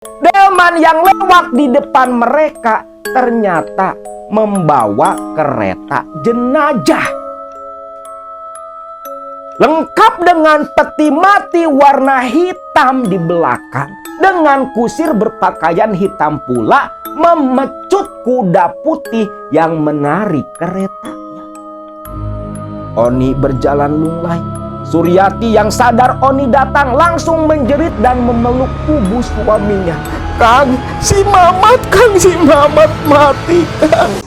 Delman yang lewat di depan mereka ternyata membawa kereta jenazah, lengkap dengan peti mati warna hitam di belakang, dengan kusir berpakaian hitam pula memecut kuda putih yang menarik keretanya. Oni berjalan lunglai. Suryati yang sadar Oni datang langsung menjerit dan memeluk tubuh suaminya. "Kang, si Mamat mati, Kang."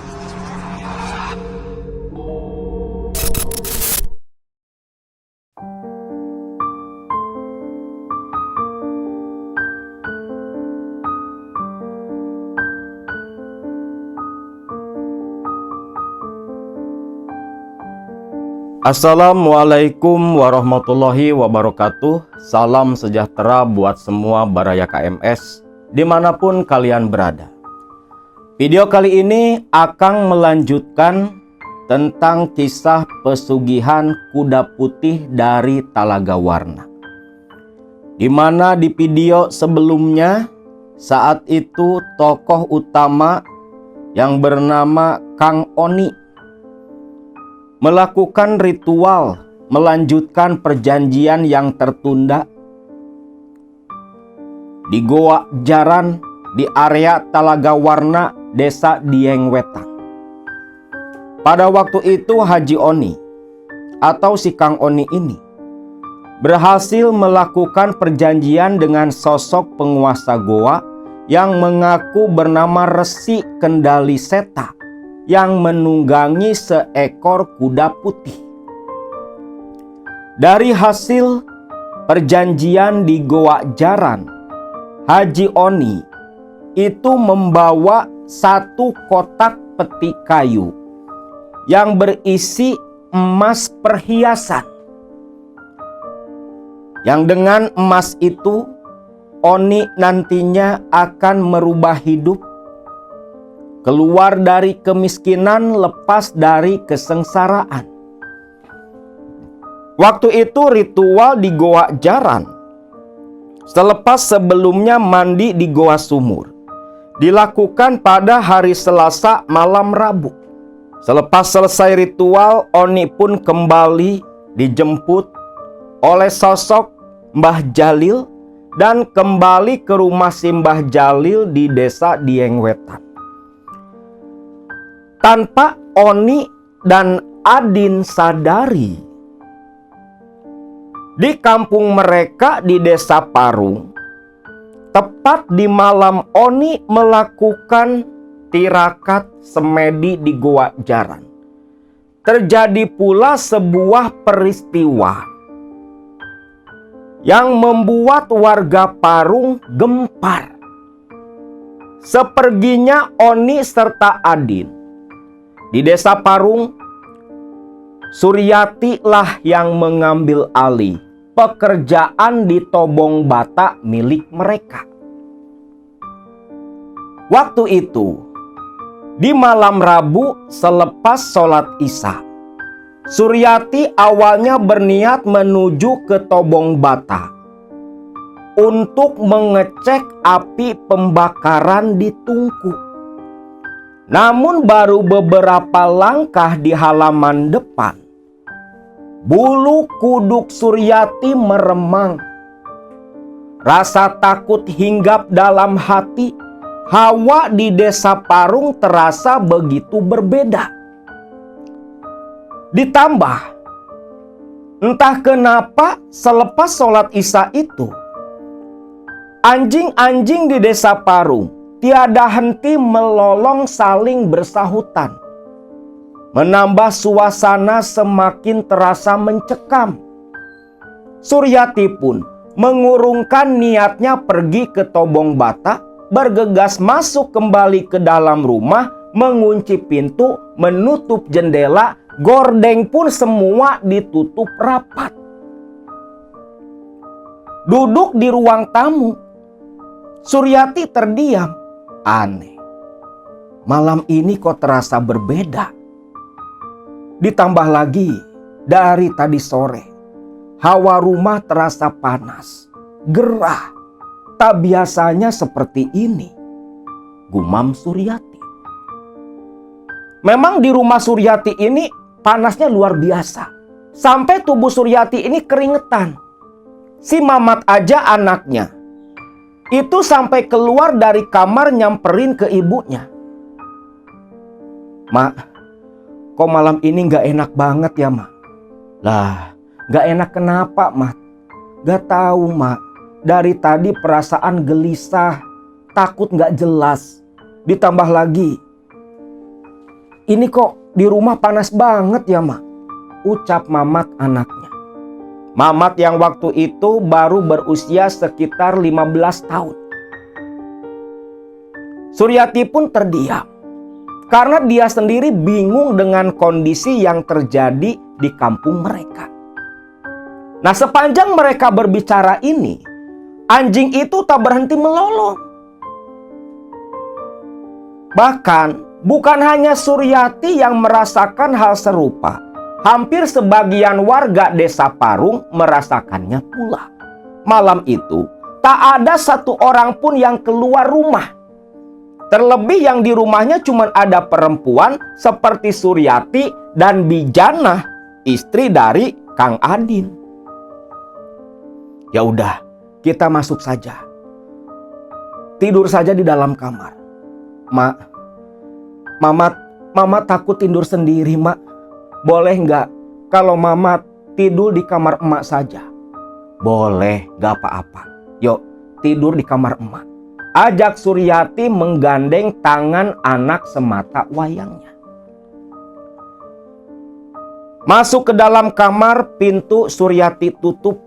Assalamualaikum warahmatullahi wabarakatuh. Salam sejahtera buat semua Baraya KMS dimanapun kalian berada. Video kali ini akan melanjutkan tentang kisah pesugihan kuda putih dari Talaga Warna, dimana di video sebelumnya saat itu tokoh utama yang bernama Kang Oni melakukan ritual melanjutkan perjanjian yang tertunda di Goa Jaran di area Talaga Warna, Desa Dieng Wetan. Pada waktu itu Haji Oni atau si Kang Oni ini berhasil melakukan perjanjian dengan sosok penguasa Goa yang mengaku bernama Resi Kendali Seta yang menunggangi seekor kuda putih. Dari hasil perjanjian di Goa Jaran, Haji Oni itu membawa satu kotak peti kayu yang berisi emas perhiasan, yang dengan emas itu Oni nantinya akan merubah hidup, keluar dari kemiskinan, lepas dari kesengsaraan. Waktu itu ritual di Goa Jaran, selepas sebelumnya mandi di Goa Sumur, dilakukan pada hari Selasa malam Rabu. Selepas selesai ritual, Oni pun kembali dijemput oleh sosok Mbah Jalil dan kembali ke rumah si Mbah Jalil di Desa Dieng Wetan. Tanpa Oni dan Adin sadari, di kampung mereka di Desa Parung, tepat di malam Oni melakukan tirakat semedi di Goa Jaran, terjadi pula sebuah peristiwa yang membuat warga Parung gempar. Seperginya Oni serta Adin di Desa Parung, Suryati lah yang mengambil alih pekerjaan di Tobong Bata milik mereka. Waktu itu, di malam Rabu selepas sholat Isya, Suryati awalnya berniat menuju ke Tobong Bata untuk mengecek api pembakaran di tungku. Namun baru beberapa langkah di halaman depan, bulu kuduk Suryati meremang. Rasa takut hinggap dalam hati. Hawa di Desa Parung terasa begitu berbeda. Ditambah, entah kenapa selepas sholat Isya itu, anjing-anjing di Desa Parung tiada henti melolong saling bersahutan, menambah suasana semakin terasa mencekam. Suryati pun mengurungkan niatnya pergi ke Tobong Bata, bergegas masuk kembali ke dalam rumah, mengunci pintu, menutup jendela, gordeng pun semua ditutup rapat. Duduk di ruang tamu, Suryati terdiam. Aneh, malam ini kok terasa berbeda. Ditambah lagi, dari tadi sore, hawa rumah terasa panas, gerah, Tak biasanya seperti ini, gumam Suryati. Memang di rumah Suryati ini panasnya luar biasa. Sampai tubuh Suryati ini keringetan. Si Mamat aja anaknya itu sampai keluar dari kamar nyamperin ke ibunya. Mak, kok malam ini gak enak banget ya, Mak? Lah, gak enak kenapa, Mak? Gak tahu, Mak. Dari tadi perasaan gelisah, takut gak jelas. Ditambah lagi, ini kok di rumah panas banget ya, Mak? Ucap Mamat anaknya. Mamat yang waktu itu baru berusia sekitar 15 tahun. Suryati pun terdiam. Karena dia sendiri bingung dengan kondisi yang terjadi di kampung mereka. Nah, sepanjang mereka berbicara ini, anjing itu tak berhenti melolong. Bahkan, bukan hanya Suryati yang merasakan hal serupa. Hampir sebagian warga desa Parung merasakannya pula. Malam itu, tak ada satu orang pun yang keluar rumah. Terlebih yang di rumahnya cuma ada perempuan seperti Suryati dan Bijana, istri dari Kang Adin. Ya udah, kita masuk saja. Tidur saja di dalam kamar. Mak, Mamat takut tidur sendiri, Mak. Boleh nggak kalau Mamat tidur di kamar emak saja? Boleh, nggak apa-apa. Yuk, tidur di kamar emak. Ajak Suryati menggandeng tangan anak semata wayangnya. Masuk ke dalam kamar, pintu Suryati tutup.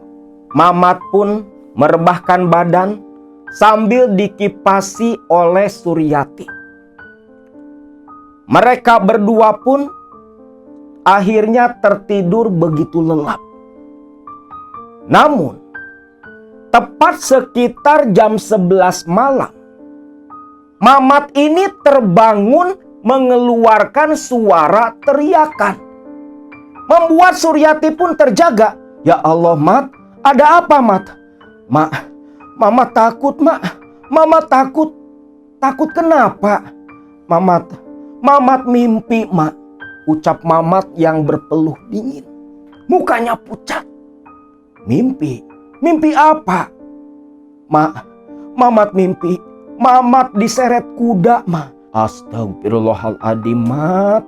Mamat pun merebahkan badan sambil dikipasi oleh Suryati. Mereka berdua pun akhirnya tertidur begitu lelap. Namun, tepat sekitar jam 11 malam, Mamat ini terbangun mengeluarkan suara teriakan. Membuat Suryati pun terjaga. Ya Allah, Mat, ada apa, Mat? Mamat takut, Mak. Mamat takut. Takut kenapa? Mamat mimpi, Mak. Ucap Mamat yang berpeluh dingin. Mukanya pucat. Mimpi? Mimpi apa? Mamat mimpi. Mamat diseret kuda, Mak. Astagfirullahaladzim, Mat.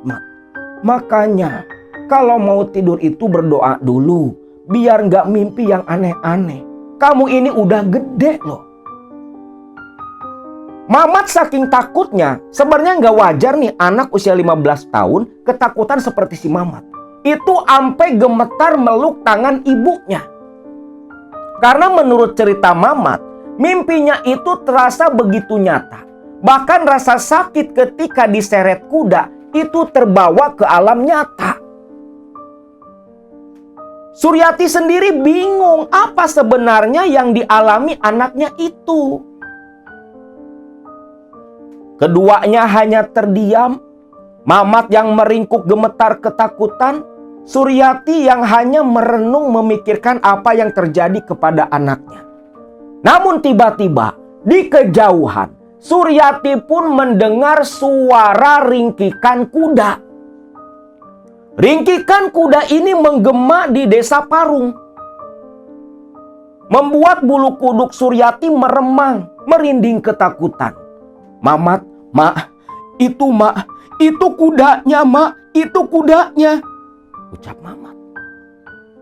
Makanya, kalau mau tidur itu berdoa dulu. Biar nggak mimpi yang aneh-aneh. Kamu ini udah gede loh. Mamat saking takutnya, sebenarnya nggak wajar nih anak usia 15 tahun ketakutan seperti si Mamat. Itu ampe gemetar meluk tangan ibunya. Karena menurut cerita Mamat, mimpinya itu terasa begitu nyata. Bahkan rasa sakit ketika diseret kuda itu terbawa ke alam nyata. Suryati sendiri bingung apa sebenarnya yang dialami anaknya itu. Keduanya hanya terdiam. Mamat yang meringkuk gemetar ketakutan. Suryati yang hanya merenung memikirkan apa yang terjadi kepada anaknya. Namun tiba-tiba di kejauhan Suryati pun mendengar suara ringkikan kuda. Ringkikan kuda ini menggema di desa Parung. Membuat bulu kuduk Suryati meremang, merinding ketakutan. Mamat, itu kudanya, Mak, itu kudanya. Ucap Mamat.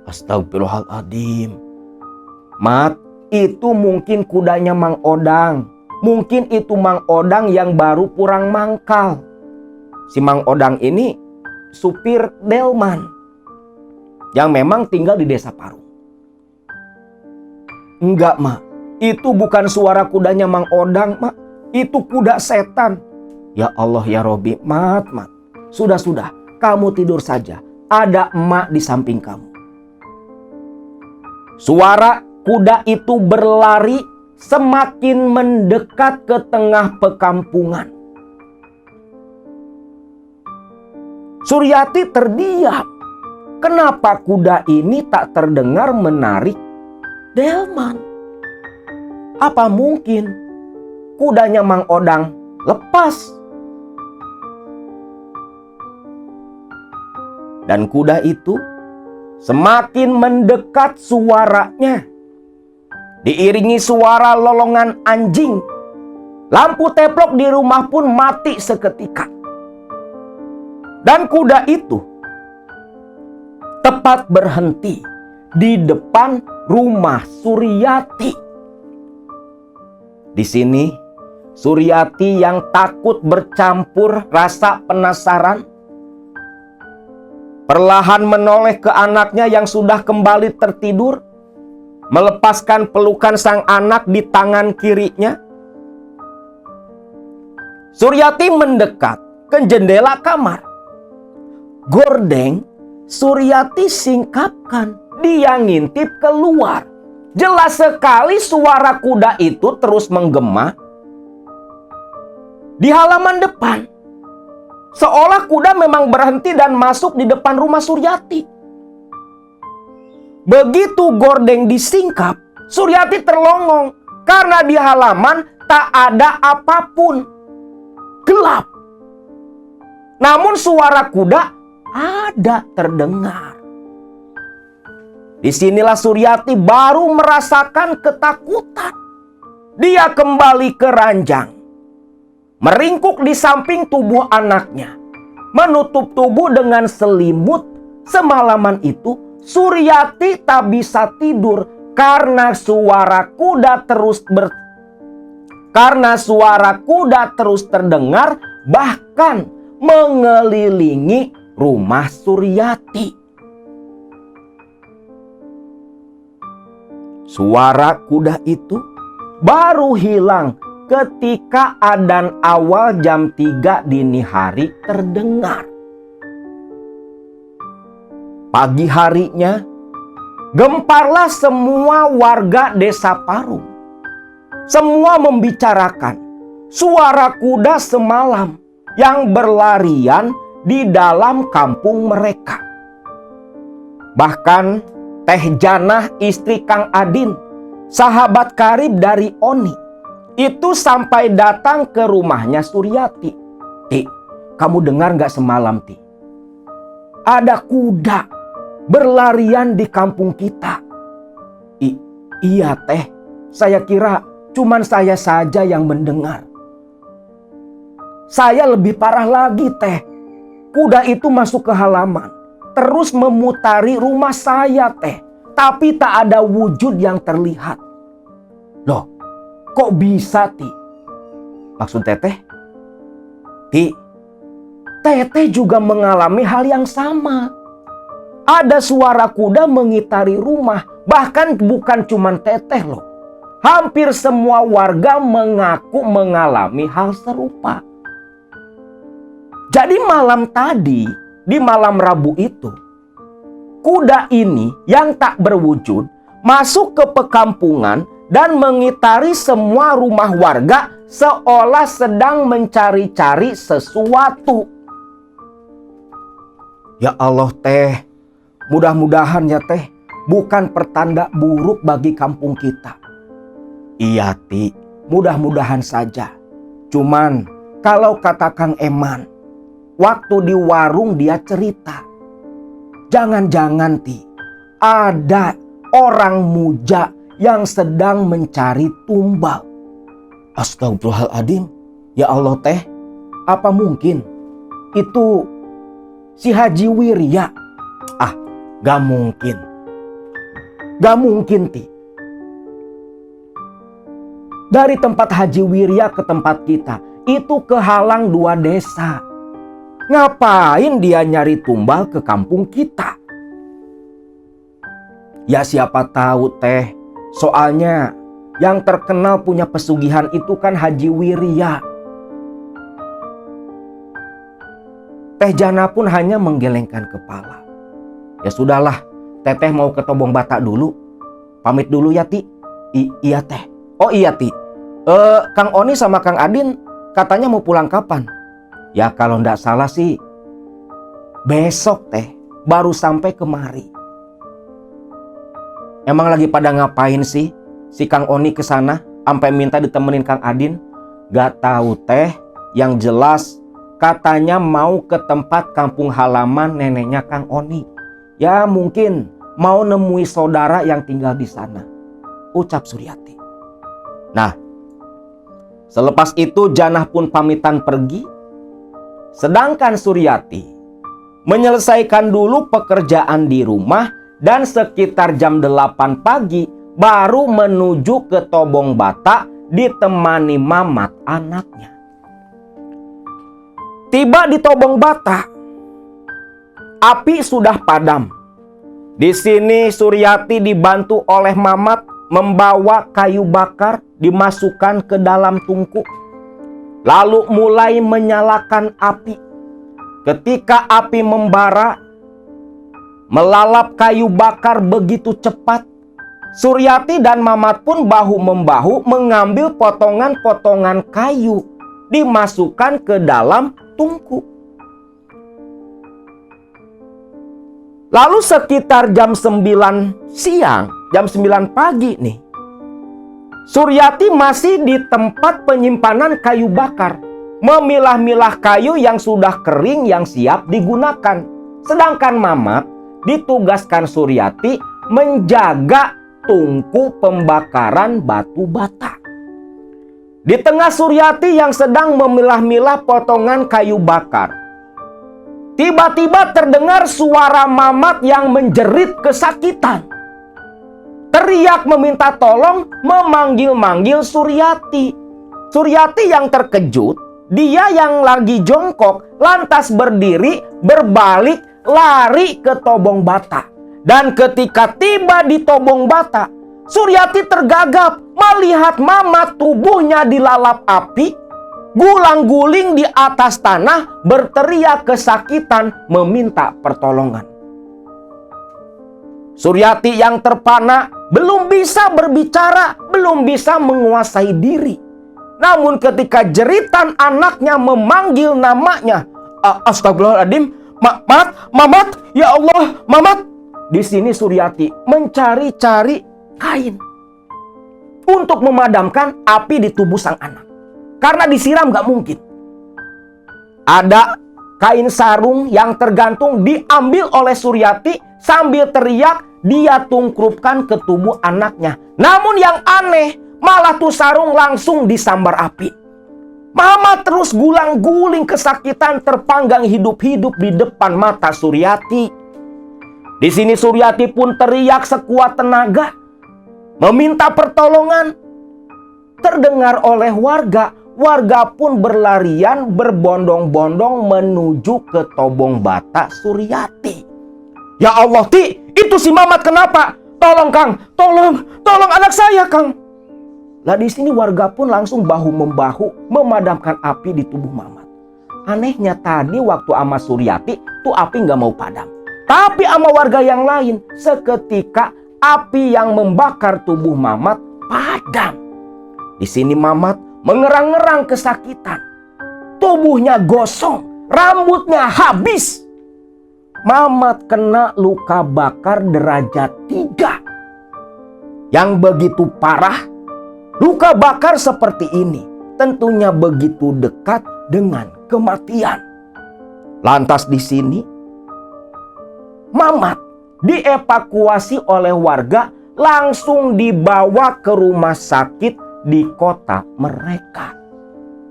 Astagfirullahaladzim. Mat, itu mungkin kudanya Mang Odang. Mungkin itu Mang Odang yang baru pulang mangkal. Si Mang Odang ini supir delman yang memang tinggal di desa Parung. Enggak, Mak. Itu bukan suara kudanya Mang Odang, Mak. Itu kuda setan. Ya Allah ya Robi, Mat. Sudah, kamu tidur saja. Ada emak di samping kamu. Suara kuda itu berlari semakin mendekat ke tengah pekampungan. Suryati terdiam. Kenapa kuda ini tak terdengar menarik delman? Apa mungkin kudanya Mang Odang lepas? Dan kuda itu semakin mendekat suaranya, diiringi suara lolongan anjing. Lampu teplok di rumah pun mati seketika. Dan kuda itu tepat berhenti di depan rumah Suryati. Di sini Suryati yang takut bercampur rasa penasaran perlahan menoleh ke anaknya yang sudah kembali tertidur, melepaskan pelukan sang anak di tangan kirinya. Suryati mendekat ke jendela kamar. Gordeng Suryati singkapkan, dia ngintip keluar. Jelas sekali suara kuda itu terus menggema di halaman depan. Seolah kuda memang berhenti dan masuk di depan rumah Suryati. Begitu gordeng disingkap, Suryati terlongong karena di halaman tak ada apapun. Gelap. Namun suara kuda ada terdengar. Disinilah Suryati baru merasakan ketakutan. Dia kembali ke ranjang, meringkuk di samping tubuh anaknya, menutup tubuh dengan selimut. Semalaman itu Suryati tak bisa tidur karena suara kuda terus terdengar, bahkan mengelilingi rumah Suryati. Suara kuda itu baru hilang ketika adzan awal jam 3 dini hari terdengar. Pagi harinya, gemparlah semua warga desa Parung. Semua membicarakan suara kuda semalam yang berlarian di dalam kampung mereka. Bahkan Teh Janah, istri Kang Adin, sahabat karib dari Oni, itu sampai datang ke rumahnya Suryati. Ti, kamu dengar gak semalam, Ti? Ada kuda berlarian di kampung kita. Iya, Teh. Saya kira cuman saya saja yang mendengar. Saya lebih parah lagi, Teh. Kuda itu masuk ke halaman, terus memutari rumah saya, Teh. Tapi tak ada wujud yang terlihat. Loh, kok bisa, Ti? Maksud Teteh? Ti, Teteh juga mengalami hal yang sama. Ada suara kuda mengitari rumah. Bahkan bukan cuma Teteh loh. Hampir semua warga mengaku mengalami hal serupa. Jadi malam tadi, di malam Rabu itu, kuda ini yang tak berwujud masuk ke perkampungan dan mengitari semua rumah warga seolah sedang mencari-cari sesuatu. Ya Allah, Teh, mudah-mudahan ya, Teh, bukan pertanda buruk bagi kampung kita. Iya, Ti, mudah-mudahan saja. Cuman kalau kata Kang Eman, waktu di warung dia cerita, jangan-jangan, Ti, ada orang muja yang sedang mencari tumbal. Astagfirullahaladzim. Ya Allah, Teh, apa mungkin itu si Haji Wirya? Ah, gak mungkin. Gak mungkin, Ti. Dari tempat Haji Wirya ke tempat kita, itu kehalang 2 desa. Ngapain dia nyari tumbal ke kampung kita? Ya siapa tahu, Teh. Soalnya yang terkenal punya pesugihan itu kan Haji Wirya. Teh Jana pun hanya menggelengkan kepala. Ya sudahlah, Teteh mau ke Tobong Batak dulu. Pamit dulu ya, Ti. Iya, Teh. Oh iya, Ti. Kang Oni sama Kang Adin katanya mau pulang kapan? Ya kalau ndak salah sih besok, Teh, baru sampai kemari. Emang lagi pada ngapain sih si Kang Oni ke sana? Sampai minta ditemenin Kang Adin. Gak tahu teh, yang jelas katanya mau ke tempat kampung halaman neneknya Kang Oni. Ya mungkin mau nemui saudara yang tinggal di sana, ucap Suryati. Nah, selepas itu Janah pun pamitan pergi. Sedangkan Suryati menyelesaikan dulu pekerjaan di rumah dan sekitar jam 8 pagi baru menuju ke Tobong Bata ditemani Mamat anaknya. Tiba di Tobong Bata, api sudah padam. Di sini Suryati dibantu oleh Mamat membawa kayu bakar dimasukkan ke dalam tungku. Lalu mulai menyalakan api. Ketika api membara, melalap kayu bakar begitu cepat, Suryati dan Mamat pun bahu-membahu mengambil potongan-potongan kayu dimasukkan ke dalam tungku. Lalu sekitar jam 9 siang, jam 9 pagi nih, Suryati masih di tempat penyimpanan kayu bakar, memilah-milah kayu yang sudah kering yang siap digunakan. Sedangkan Mamat ditugaskan Suryati menjaga tungku pembakaran batu bata. Di tengah Suryati yang sedang memilah-milah potongan kayu bakar, tiba-tiba terdengar suara Mamat yang menjerit kesakitan. Teriak meminta tolong, memanggil-manggil Suryati. Suryati yang terkejut, dia yang lagi jongkok, lantas berdiri, berbalik, lari ke Tobong Bata. Dan ketika tiba di Tobong Bata, Suryati tergagap melihat Mamat tubuhnya dilalap api, gulang-guling di atas tanah, berteriak kesakitan meminta pertolongan. Suryati yang terpana belum bisa berbicara, belum bisa menguasai diri. Namun ketika jeritan anaknya memanggil namanya, astagfirullahaladzim, Mamat, ya Allah, Mamat. Di sini Suryati mencari-cari kain untuk memadamkan api di tubuh sang anak. Karena disiram gak mungkin. Ada kain sarung yang tergantung diambil oleh Suryati sambil teriak dia tungkrupkan ke tubuh anaknya. Namun yang aneh, malah tuh sarung langsung disambar api. Mamat terus gulang-guling kesakitan terpanggang hidup-hidup di depan mata Suryati. Di sini Suryati pun teriak sekuat tenaga, meminta pertolongan. Terdengar oleh warga, warga pun berlarian berbondong-bondong menuju ke Tobong Bata Suryati. Ya Allah, Ti, itu si Mamat kenapa? Tolong Kang, tolong anak saya Kang. Lah di sini warga pun langsung bahu-membahu memadamkan api di tubuh Mamat. Anehnya tadi waktu ama Suryati tuh api nggak mau padam. Tapi ama warga yang lain seketika api yang membakar tubuh Mamat padam. Di sini Mamat mengerang-ngerang kesakitan. Tubuhnya gosong, rambutnya habis. Mamat kena luka bakar derajat 3. Yang begitu parah, luka bakar seperti ini tentunya begitu dekat dengan kematian. Lantas di sini, Mamat dievakuasi oleh warga langsung dibawa ke rumah sakit di kota mereka.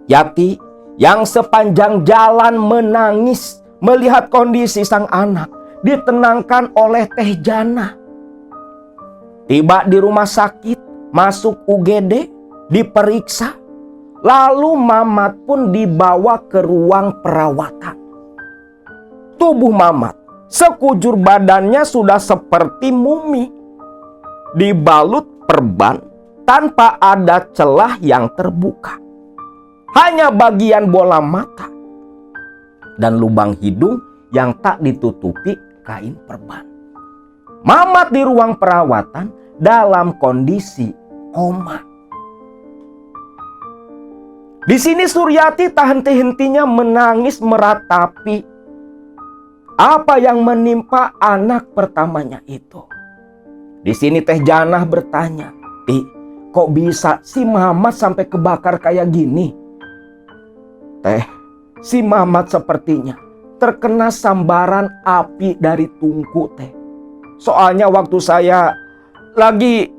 Yati yang sepanjang jalan menangis melihat kondisi sang anak ditenangkan oleh Teh Janah. Tiba di rumah sakit, masuk UGD, diperiksa. Lalu Mamat pun dibawa ke ruang perawatan. Tubuh Mamat, sekujur badannya sudah seperti mumi, dibalut perban tanpa ada celah yang terbuka. Hanya bagian bola mata dan lubang hidung yang tak ditutupi kain perban. Mamat di ruang perawatan dalam kondisi koma. Di sini Suryati tak henti-hentinya menangis meratapi apa yang menimpa anak pertamanya itu. Di sini Teh Janah bertanya, "Ti, Kok bisa si Mamat sampai kebakar kayak gini? Teh, si Mamat sepertinya terkena sambaran api dari tungku teh. Soalnya waktu saya lagi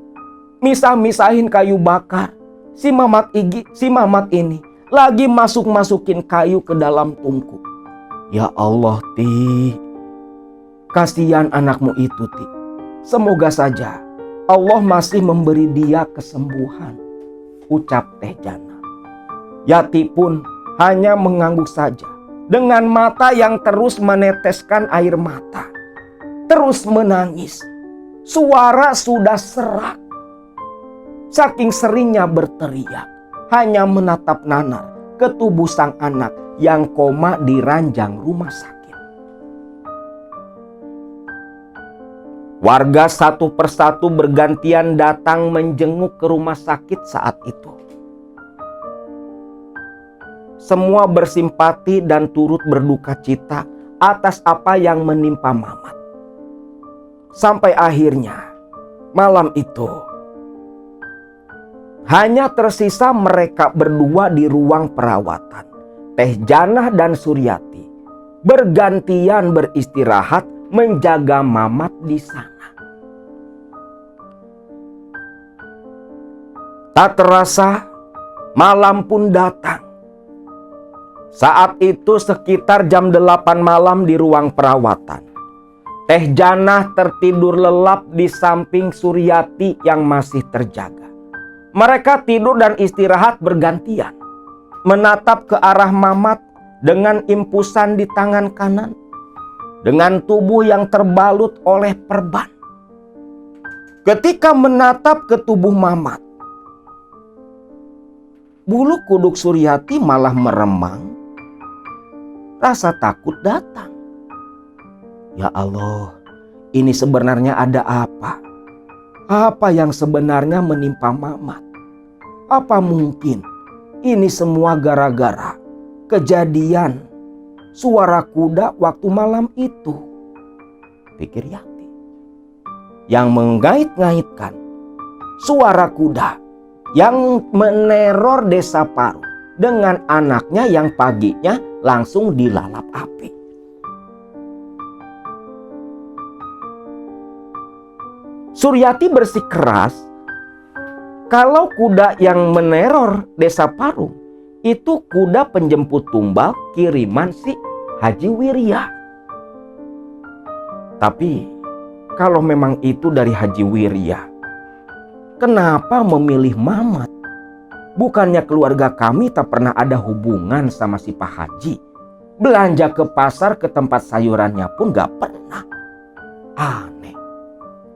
misah-misahin kayu bakar, si Mamat ini lagi masukin kayu ke dalam tungku. Ya Allah, Ti, kasihan anakmu itu, Ti. Semoga saja Allah masih memberi dia kesembuhan, ucap Teh Jana. Yati pun hanya mengangguk saja dengan mata yang terus meneteskan air mata, terus menangis. Suara sudah serak. Saking seringnya berteriak, hanya menatap nanar ke tubuh sang anak yang koma di ranjang rumah sakit. Warga satu persatu bergantian datang menjenguk ke rumah sakit saat itu. Semua bersimpati dan turut berduka cita atas apa yang menimpa Mamat. Sampai akhirnya malam itu hanya tersisa mereka berdua di ruang perawatan. Teh Janah dan Suryati bergantian beristirahat menjaga Mamat di sana. Tak terasa malam pun datang. Saat itu sekitar jam 8 malam di ruang perawatan. Teh Janah tertidur lelap di samping Suryati yang masih terjaga. Mereka tidur dan istirahat bergantian, menatap ke arah Mamat dengan impusan di tangan kanan, dengan tubuh yang terbalut oleh perban. Ketika menatap ke tubuh Mamat, bulu kuduk Suryati malah meremang. Rasa takut datang. Ya Allah, ini sebenarnya ada apa? Apa yang sebenarnya menimpa Mamat? Apa mungkin ini semua gara-gara kejadian suara kuda waktu malam itu? Pikir Yati. Yang mengait-ngaitkan suara kuda yang meneror desa Parung dengan anaknya yang paginya langsung dilalap api. Suryati bersikeras kalau kuda yang meneror desa Parung itu kuda penjemput tumbal kiriman si Haji Wirya. Tapi kalau memang itu dari Haji Wirya, kenapa memilih Mamat? Bukannya keluarga kami tak pernah ada hubungan sama si Pak Haji. Belanja ke pasar, ke tempat sayurannya pun gak pernah. Aneh,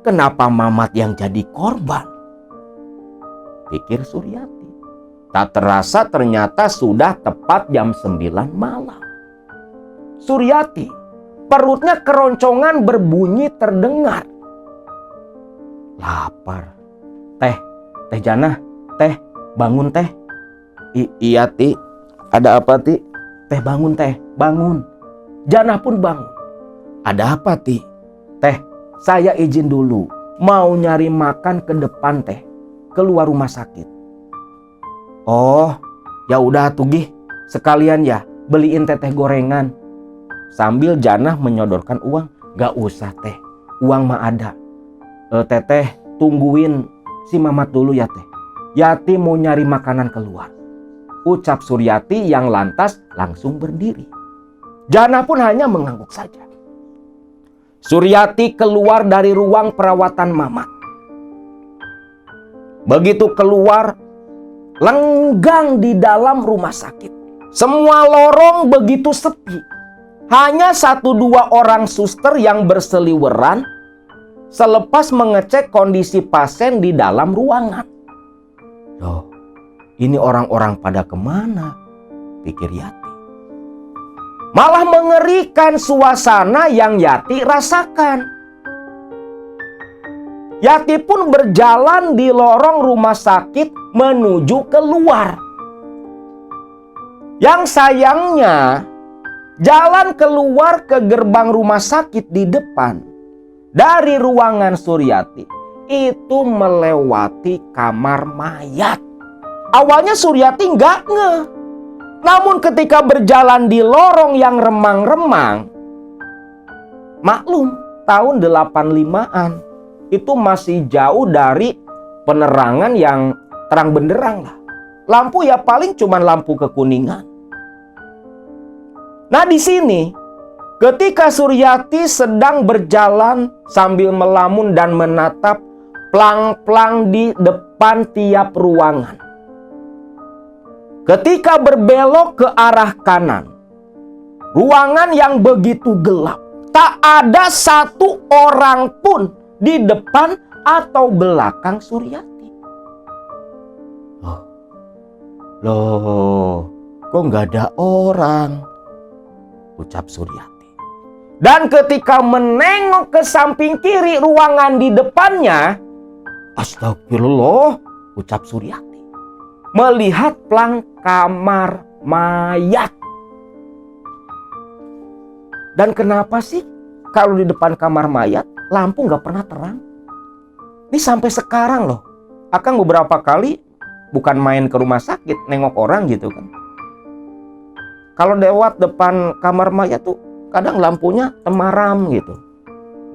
kenapa Mamat yang jadi korban? Pikir Suryati. Tak terasa ternyata sudah tepat jam 9 malam. Suryati, perutnya keroncongan berbunyi terdengar. Lapar. Teh Janah, teh, bangun teh. Iya Ti, ada apa Ti? Teh bangun teh, bangun. Janah pun bangun. Ada apa Ti? Teh, saya izin dulu, mau nyari makan ke depan teh, keluar rumah sakit. Oh, ya udah tuh Gih, sekalian ya beliin teteh gorengan. Sambil Janah menyodorkan uang. Gak usah teh, uang mah ada. Teteh tungguin si Mamat dulu ya teh. Yati mau nyari makanan keluar, ucap Suryati yang lantas langsung berdiri. Janah pun hanya mengangguk saja. Suryati keluar dari ruang perawatan Mamat. Begitu keluar, lenggang di dalam rumah sakit. Semua lorong begitu sepi. Hanya 1-2 orang suster yang berseliweran selepas mengecek kondisi pasien di dalam ruangan. Loh, ini orang-orang pada kemana? Pikir Yati. Malah mengerikan suasana yang Yati rasakan. Yati pun berjalan di lorong rumah sakit menuju keluar. Yang sayangnya, jalan keluar ke gerbang rumah sakit di depan dari ruangan Suryati itu melewati kamar mayat. Awalnya Suryati nggak ngeh. Namun ketika berjalan di lorong yang remang-remang, maklum tahun 85-an, itu masih jauh dari penerangan yang terang benderang lah. Lampu ya paling cuma lampu kekuningan. Nah di sini, ketika Suryati sedang berjalan sambil melamun dan menatap plang-plang di depan tiap ruangan. Ketika berbelok ke arah kanan, ruangan yang begitu gelap, tak ada satu orang pun di depan atau belakang Suryati. Loh, kok nggak ada orang? Ucap Suryati. Dan ketika menengok ke samping kiri ruangan di depannya, astagfirullah, ucap Suryati. Melihat plang kamar mayat. Dan kenapa sih kalau di depan kamar mayat lampu nggak pernah terang? Ini sampai sekarang loh. Akang beberapa kali bukan main ke rumah sakit nengok orang gitu kan. Kalau lewat depan kamar mayat tuh kadang lampunya temaram gitu.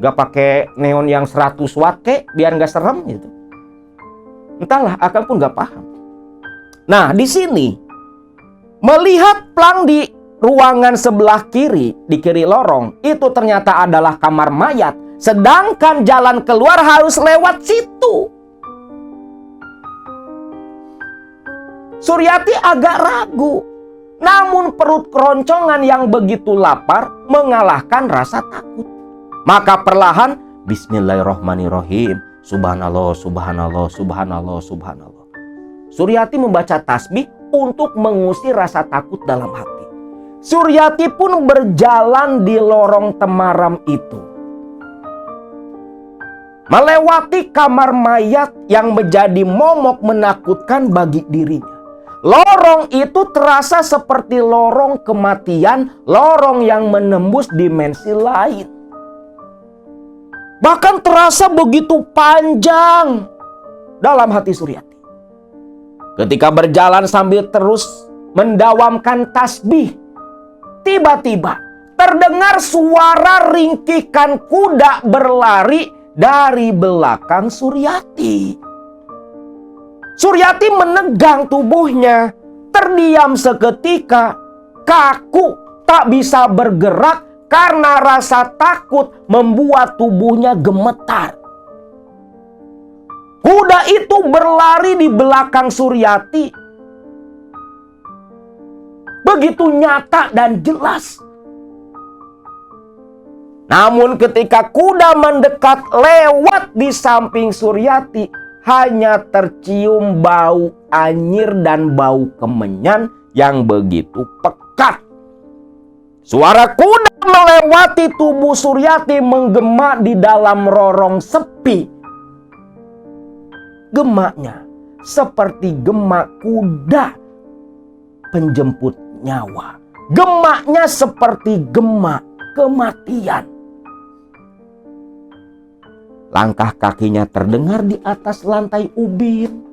Nggak pakai neon yang 100 watt biar nggak serem gitu. Entahlah, akang pun nggak paham. Nah, di sini melihat plang di ruangan sebelah kiri, di kiri lorong, itu ternyata adalah kamar mayat, sedangkan jalan keluar harus lewat situ. Suryati agak ragu, namun perut keroncongan yang begitu lapar mengalahkan rasa takut. Maka perlahan, bismillahirrahmanirrahim, subhanallah, subhanallah, subhanallah, subhanallah. Suryati membaca tasbih untuk mengusir rasa takut dalam hati. Suryati pun berjalan di lorong temaram itu, melewati kamar mayat yang menjadi momok menakutkan bagi dirinya. Lorong itu terasa seperti lorong kematian, lorong yang menembus dimensi lain. Bahkan terasa begitu panjang dalam hati Suryati. Ketika berjalan sambil terus mendawamkan tasbih, tiba-tiba terdengar suara ringkikan kuda berlari dari belakang Suryati. Suryati menegang tubuhnya, terdiam seketika, kaku, tak bisa bergerak karena rasa takut membuat tubuhnya gemetar. Kuda itu berlari di belakang Suryati. Begitu nyata dan jelas. Namun ketika kuda mendekat lewat di samping Suryati, hanya tercium bau anyir dan bau kemenyan yang begitu pekat. Suara kuda melewati tubuh Suryati menggema di dalam lorong sepi. Gemaknya seperti gemak kuda penjemput nyawa. Gemaknya seperti gemak kematian. Langkah kakinya terdengar di atas lantai ubin.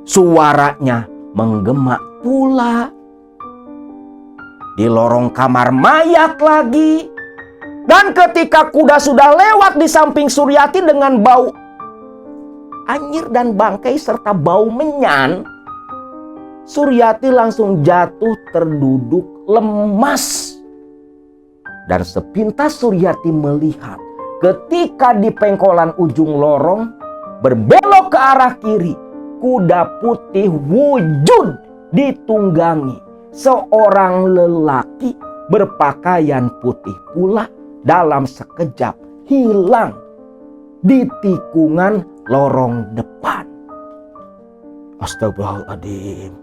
Suaranya menggema pula di lorong kamar mayat lagi. Dan ketika kuda sudah lewat di samping Suryati dengan bau anyir dan bangkai serta bau menyan, Suryati langsung jatuh terduduk lemas. Dan sepintas Suryati melihat ketika di pengkolan ujung lorong berbelok ke arah kiri, kuda putih wujud ditunggangi seorang lelaki berpakaian putih pula dalam sekejap hilang di tikungan lorong depan. Astagfirullahaladzim,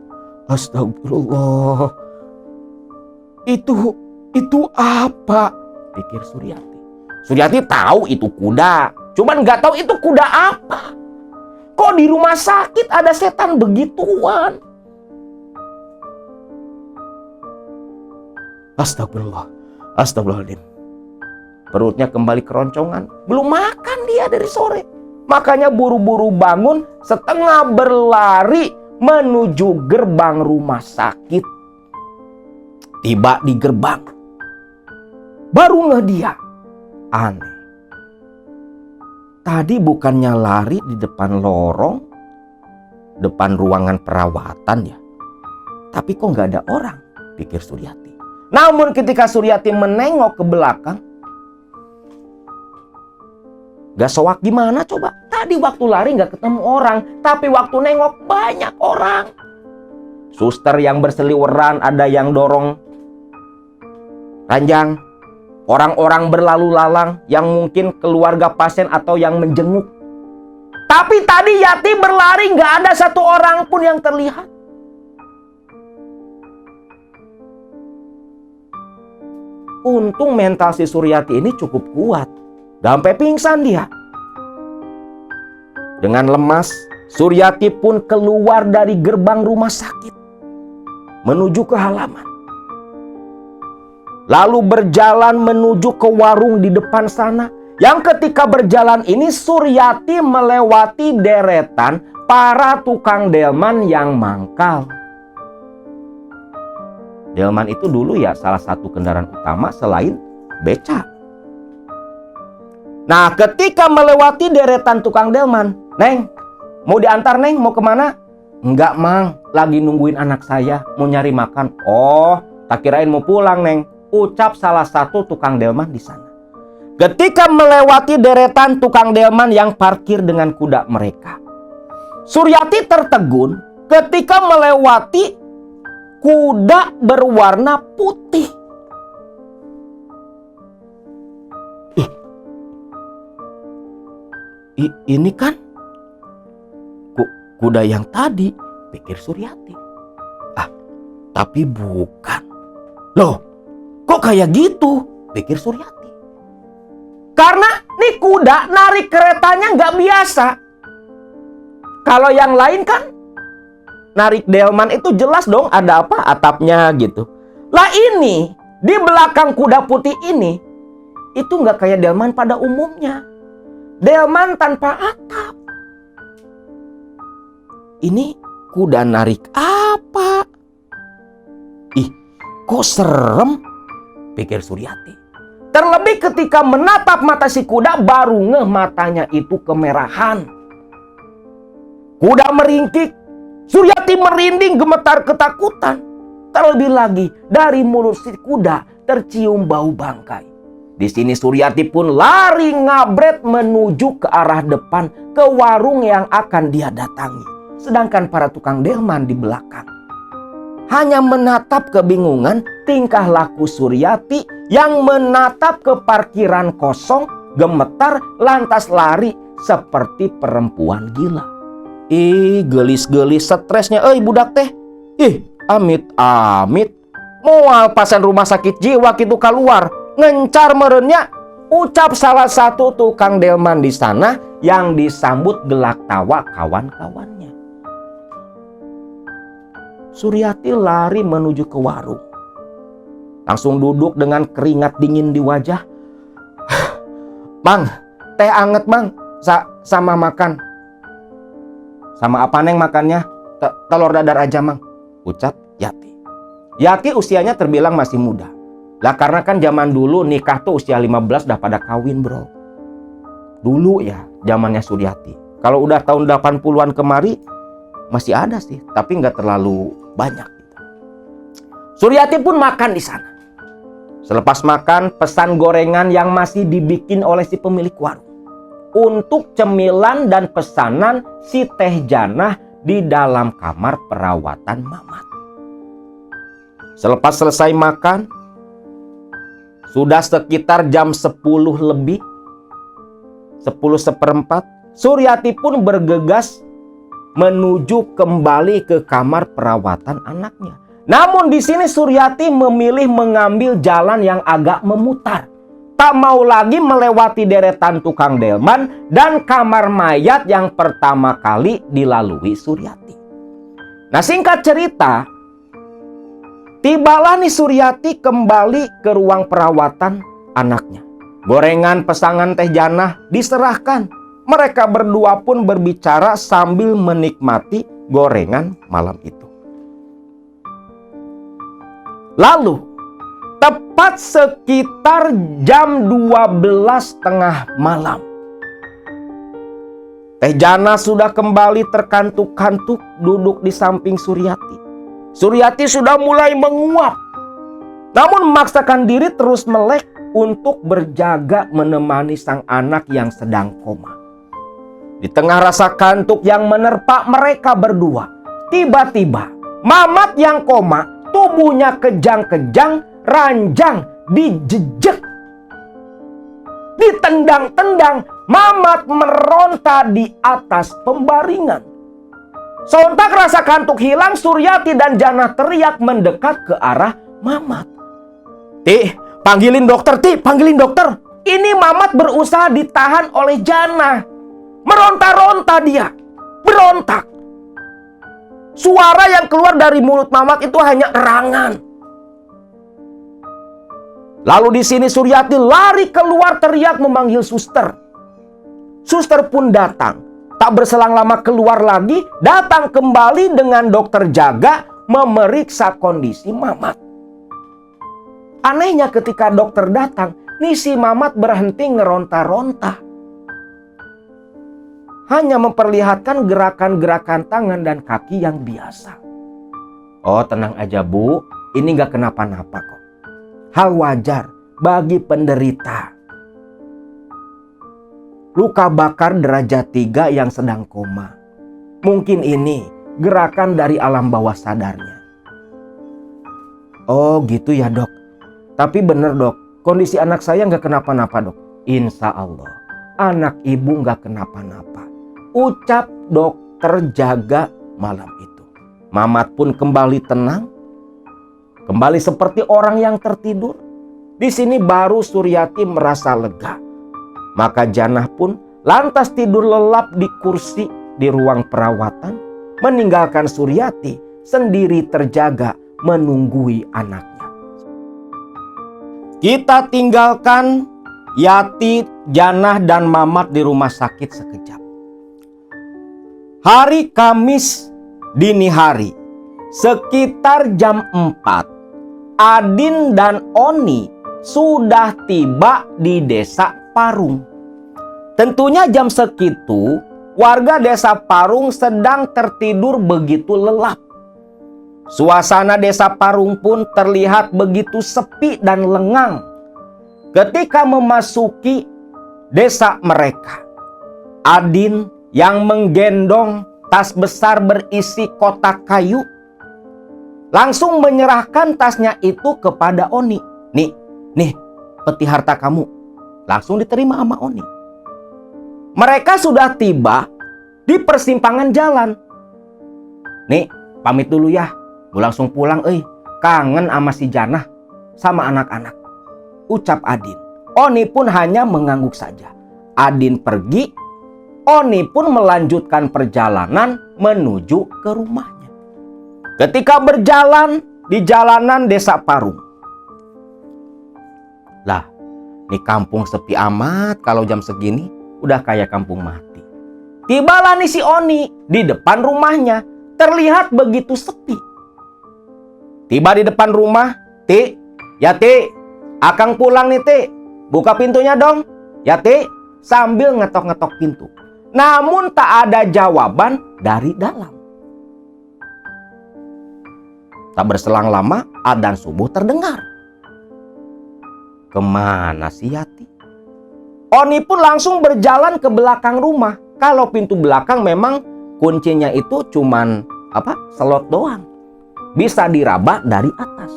astagfirullah. Itu apa? Pikir Suryati. Suryati tahu itu kuda, cuman nggak tahu itu kuda apa. Kok di rumah sakit ada setan begituan? Astagfirullah, astagfirullahaladzim. Perutnya kembali keroncongan. Belum makan dia dari sore. Makanya buru-buru bangun, setengah berlari menuju gerbang rumah sakit. Tiba di gerbang, baru ngeh dia, aneh. Tadi bukannya lari di depan lorong, depan ruangan perawatan ya. Tapi kok nggak ada orang, pikir Suryati. Namun ketika Suryati menengok ke belakang, gak soak gimana coba. Tadi waktu lari gak ketemu orang, tapi waktu nengok banyak orang. Suster yang berseliweran, ada yang dorong ranjang. Orang-orang berlalu lalang yang mungkin keluarga pasien atau yang menjenguk. Tapi tadi Yati berlari gak ada satu orang pun yang terlihat. Untung mental si Suryati ini cukup kuat. Gak sampai pingsan dia. Dengan lemas, Suryati pun keluar dari gerbang rumah sakit menuju ke halaman. Lalu berjalan menuju ke warung di depan sana. Yang ketika berjalan ini Suryati melewati deretan para tukang delman yang mangkal. Delman itu dulu ya salah satu kendaraan utama selain beca. Nah, ketika melewati deretan tukang delman, "Neng, mau diantar Neng? Mau kemana?" "Enggak Mang, lagi nungguin anak saya, mau nyari makan." "Oh, tak kirain mau pulang Neng," ucap salah satu tukang delman di sana. Ketika melewati deretan tukang delman yang parkir dengan kuda mereka, Suryati tertegun ketika melewati kuda berwarna putih. Ini kan kuda yang tadi, pikir Suryati. Tapi bukan. Loh, kok kayak gitu, pikir Suryati. Karena nih kuda narik keretanya nggak biasa. Kalau yang lain kan narik delman itu jelas dong ada apa atapnya gitu. Lah ini di belakang kuda putih ini itu nggak kayak delman pada umumnya. Delman tanpa atap. Ini kuda narik apa? Kok serem, pikir Suryati. Terlebih ketika menatap mata si kuda, baru ngeh matanya itu kemerahan. Kuda meringkik, Suryati merinding gemetar ketakutan. Terlebih lagi dari mulut si kuda tercium bau bangkai. Di sini Suryati pun lari ngabret menuju ke arah depan ke warung yang akan dia datangi. Sedangkan para tukang delman di belakang hanya menatap kebingungan tingkah laku Suryati yang menatap ke parkiran kosong, gemetar lantas lari seperti perempuan gila. Gelis-gelis stresnya budak teh. Amit-amit moal pasien rumah sakit jiwa gitu keluar ngencar merenya, ucap salah satu tukang delman di sana yang disambut gelak tawa kawan-kawannya. Suryati lari menuju ke warung. Langsung duduk dengan keringat dingin di wajah. "Mang, teh anget Mang, sama makan." "Sama apa Neng makannya?" Telur dadar aja Mang," ucap Yati. Yati usianya terbilang masih muda. Lah karena kan zaman dulu nikah tuh usia 15 udah pada kawin bro. Dulu ya zamannya Suryati. Kalau udah tahun 80-an kemari masih ada sih, tapi nggak terlalu banyak. Suryati pun makan di sana. Selepas makan, pesan gorengan yang masih dibikin oleh si pemilik warung. Untuk cemilan dan pesanan si Teh Janah di dalam kamar perawatan Mamat. Selepas selesai makan, sudah sekitar jam 10 lebih, 10:15, Suryati pun bergegas menuju kembali ke kamar perawatan anaknya. Namun di sini Suryati memilih mengambil jalan yang agak memutar. Tak mau lagi melewati deretan tukang delman dan kamar mayat yang pertama kali dilalui Suryati. Nah, singkat cerita, tibalah nih Suryati kembali ke ruang perawatan anaknya. Gorengan pesanan Teh Janah diserahkan. Mereka berdua pun berbicara sambil menikmati gorengan malam itu. Lalu, tepat sekitar jam 12 tengah malam, Teh Jana sudah kembali terkantuk-kantuk duduk di samping Suryati. Suryati sudah mulai menguap, namun memaksakan diri terus melek untuk berjaga menemani sang anak yang sedang koma. Di tengah rasa kantuk yang menerpa mereka berdua, tiba-tiba Mamat yang koma, tubuhnya kejang-kejang, ranjang, dijejek, ditendang-tendang. Mamat meronta di atas pembaringan. Sontak rasa kantuk hilang, Suryati dan Jana teriak mendekat ke arah Mamat. "Ti, panggilin dokter, Ti, panggilin dokter. Ini Mamat berusaha ditahan oleh Jana. Meronta-ronta dia, berontak. Suara yang keluar dari mulut Mamat itu hanya erangan." Lalu di sini Suryati lari keluar teriak memanggil suster. Suster pun datang. Tak berselang lama keluar lagi, datang kembali dengan dokter jaga memeriksa kondisi Mamat. Anehnya ketika dokter datang, nih si Mamat berhenti ngeronta-ronta. Hanya memperlihatkan gerakan-gerakan tangan dan kaki yang biasa. "Oh, tenang aja Bu, ini gak kenapa-napa kok. Hal wajar bagi penderita luka bakar derajat 3 yang sedang koma. Mungkin ini gerakan dari alam bawah sadarnya." "Oh gitu ya dok. Tapi bener dok, kondisi anak saya nggak kenapa-napa dok." "Insya Allah anak ibu nggak kenapa-napa," ucap dokter jaga malam itu. Mamat pun kembali tenang, kembali seperti orang yang tertidur. Di sini baru Suryati merasa lega. Maka Jana pun lantas tidur lelap di kursi di ruang perawatan, meninggalkan Suryati sendiri terjaga menunggui anaknya. Kita tinggalkan Yati, Jana, dan Mamat di rumah sakit sekejap. Hari Kamis dini hari, sekitar jam 4, Adin dan Oni sudah tiba di desa Parung. Tentunya jam segitu warga desa Parung sedang tertidur begitu lelap. Suasana desa Parung pun terlihat begitu sepi dan lengang. Ketika memasuki desa mereka, Adin yang menggendong tas besar berisi kotak kayu langsung menyerahkan tasnya itu kepada Oni. Nih, peti harta kamu." Langsung diterima sama Oni. Mereka sudah tiba di persimpangan jalan. "Nih, pamit dulu ya. Gue langsung pulang, kangen sama si Jana sama anak-anak," ucap Adin. Oni pun hanya mengangguk saja. Adin pergi, Oni pun melanjutkan perjalanan menuju ke rumahnya. Ketika berjalan di jalanan desa Parung, lah, ini kampung sepi amat, kalau jam segini udah kayak kampung mati. Tibalah nih si Oni di depan rumahnya, terlihat begitu sepi. Tiba di depan rumah, "Ti, ya Ti, akang pulang nih Ti, buka pintunya dong, ya Ti," sambil ngetok-ngetok pintu. Namun tak ada jawaban dari dalam. Tak berselang lama, adzan subuh terdengar. Kemana si Yati? Oni pun langsung berjalan ke belakang rumah. Kalau pintu belakang memang kuncinya itu cuman slot doang. Bisa diraba dari atas.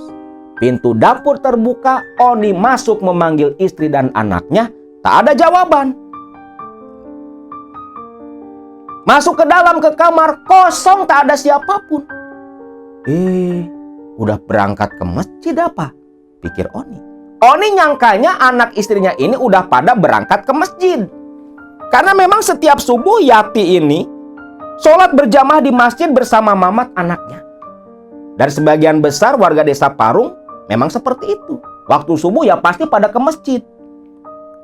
Pintu dapur terbuka, Oni masuk memanggil istri dan anaknya. Tak ada jawaban. Masuk ke dalam ke kamar, kosong, tak ada siapapun. Udah berangkat ke masjid apa? Pikir Oni. Oni nyangkanya anak istrinya ini udah pada berangkat ke masjid. Karena memang setiap subuh Yati ini sholat berjamaah di masjid bersama Mamat anaknya. Dan sebagian besar warga desa Parung memang seperti itu. Waktu subuh ya pasti pada ke masjid.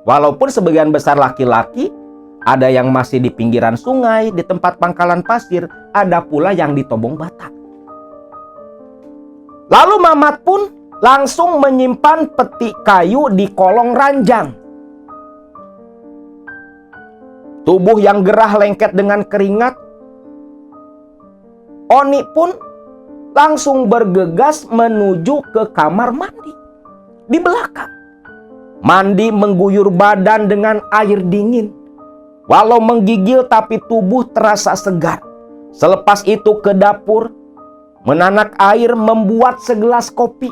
Walaupun sebagian besar laki-laki Ada yang masih di pinggiran sungai, di tempat pangkalan pasir, ada pula yang di Tobong Batak. Lalu Mamat pun langsung menyimpan peti kayu di kolong ranjang. Tubuh yang gerah lengket dengan keringat, Oni pun langsung bergegas menuju ke kamar mandi di belakang. Mandi mengguyur badan dengan air dingin. Walau menggigil tapi tubuh terasa segar. Selepas itu ke dapur, menanak air membuat segelas kopi.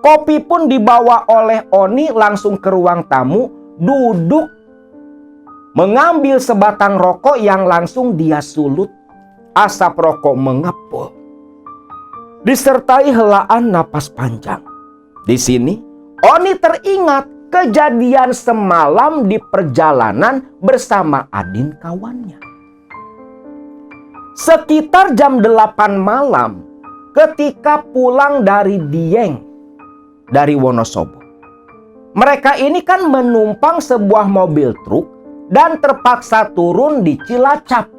Kopi pun dibawa oleh Oni langsung ke ruang tamu, duduk mengambil sebatang rokok yang langsung dia sulut. Asap rokok mengepul, disertai helaan napas panjang. Di sini, Oni teringat kejadian semalam di perjalanan bersama Adin kawannya. Sekitar jam 8 malam, ketika pulang dari Dieng, dari Wonosobo. Mereka ini kan menumpang sebuah mobil truk dan terpaksa turun di Cilacap.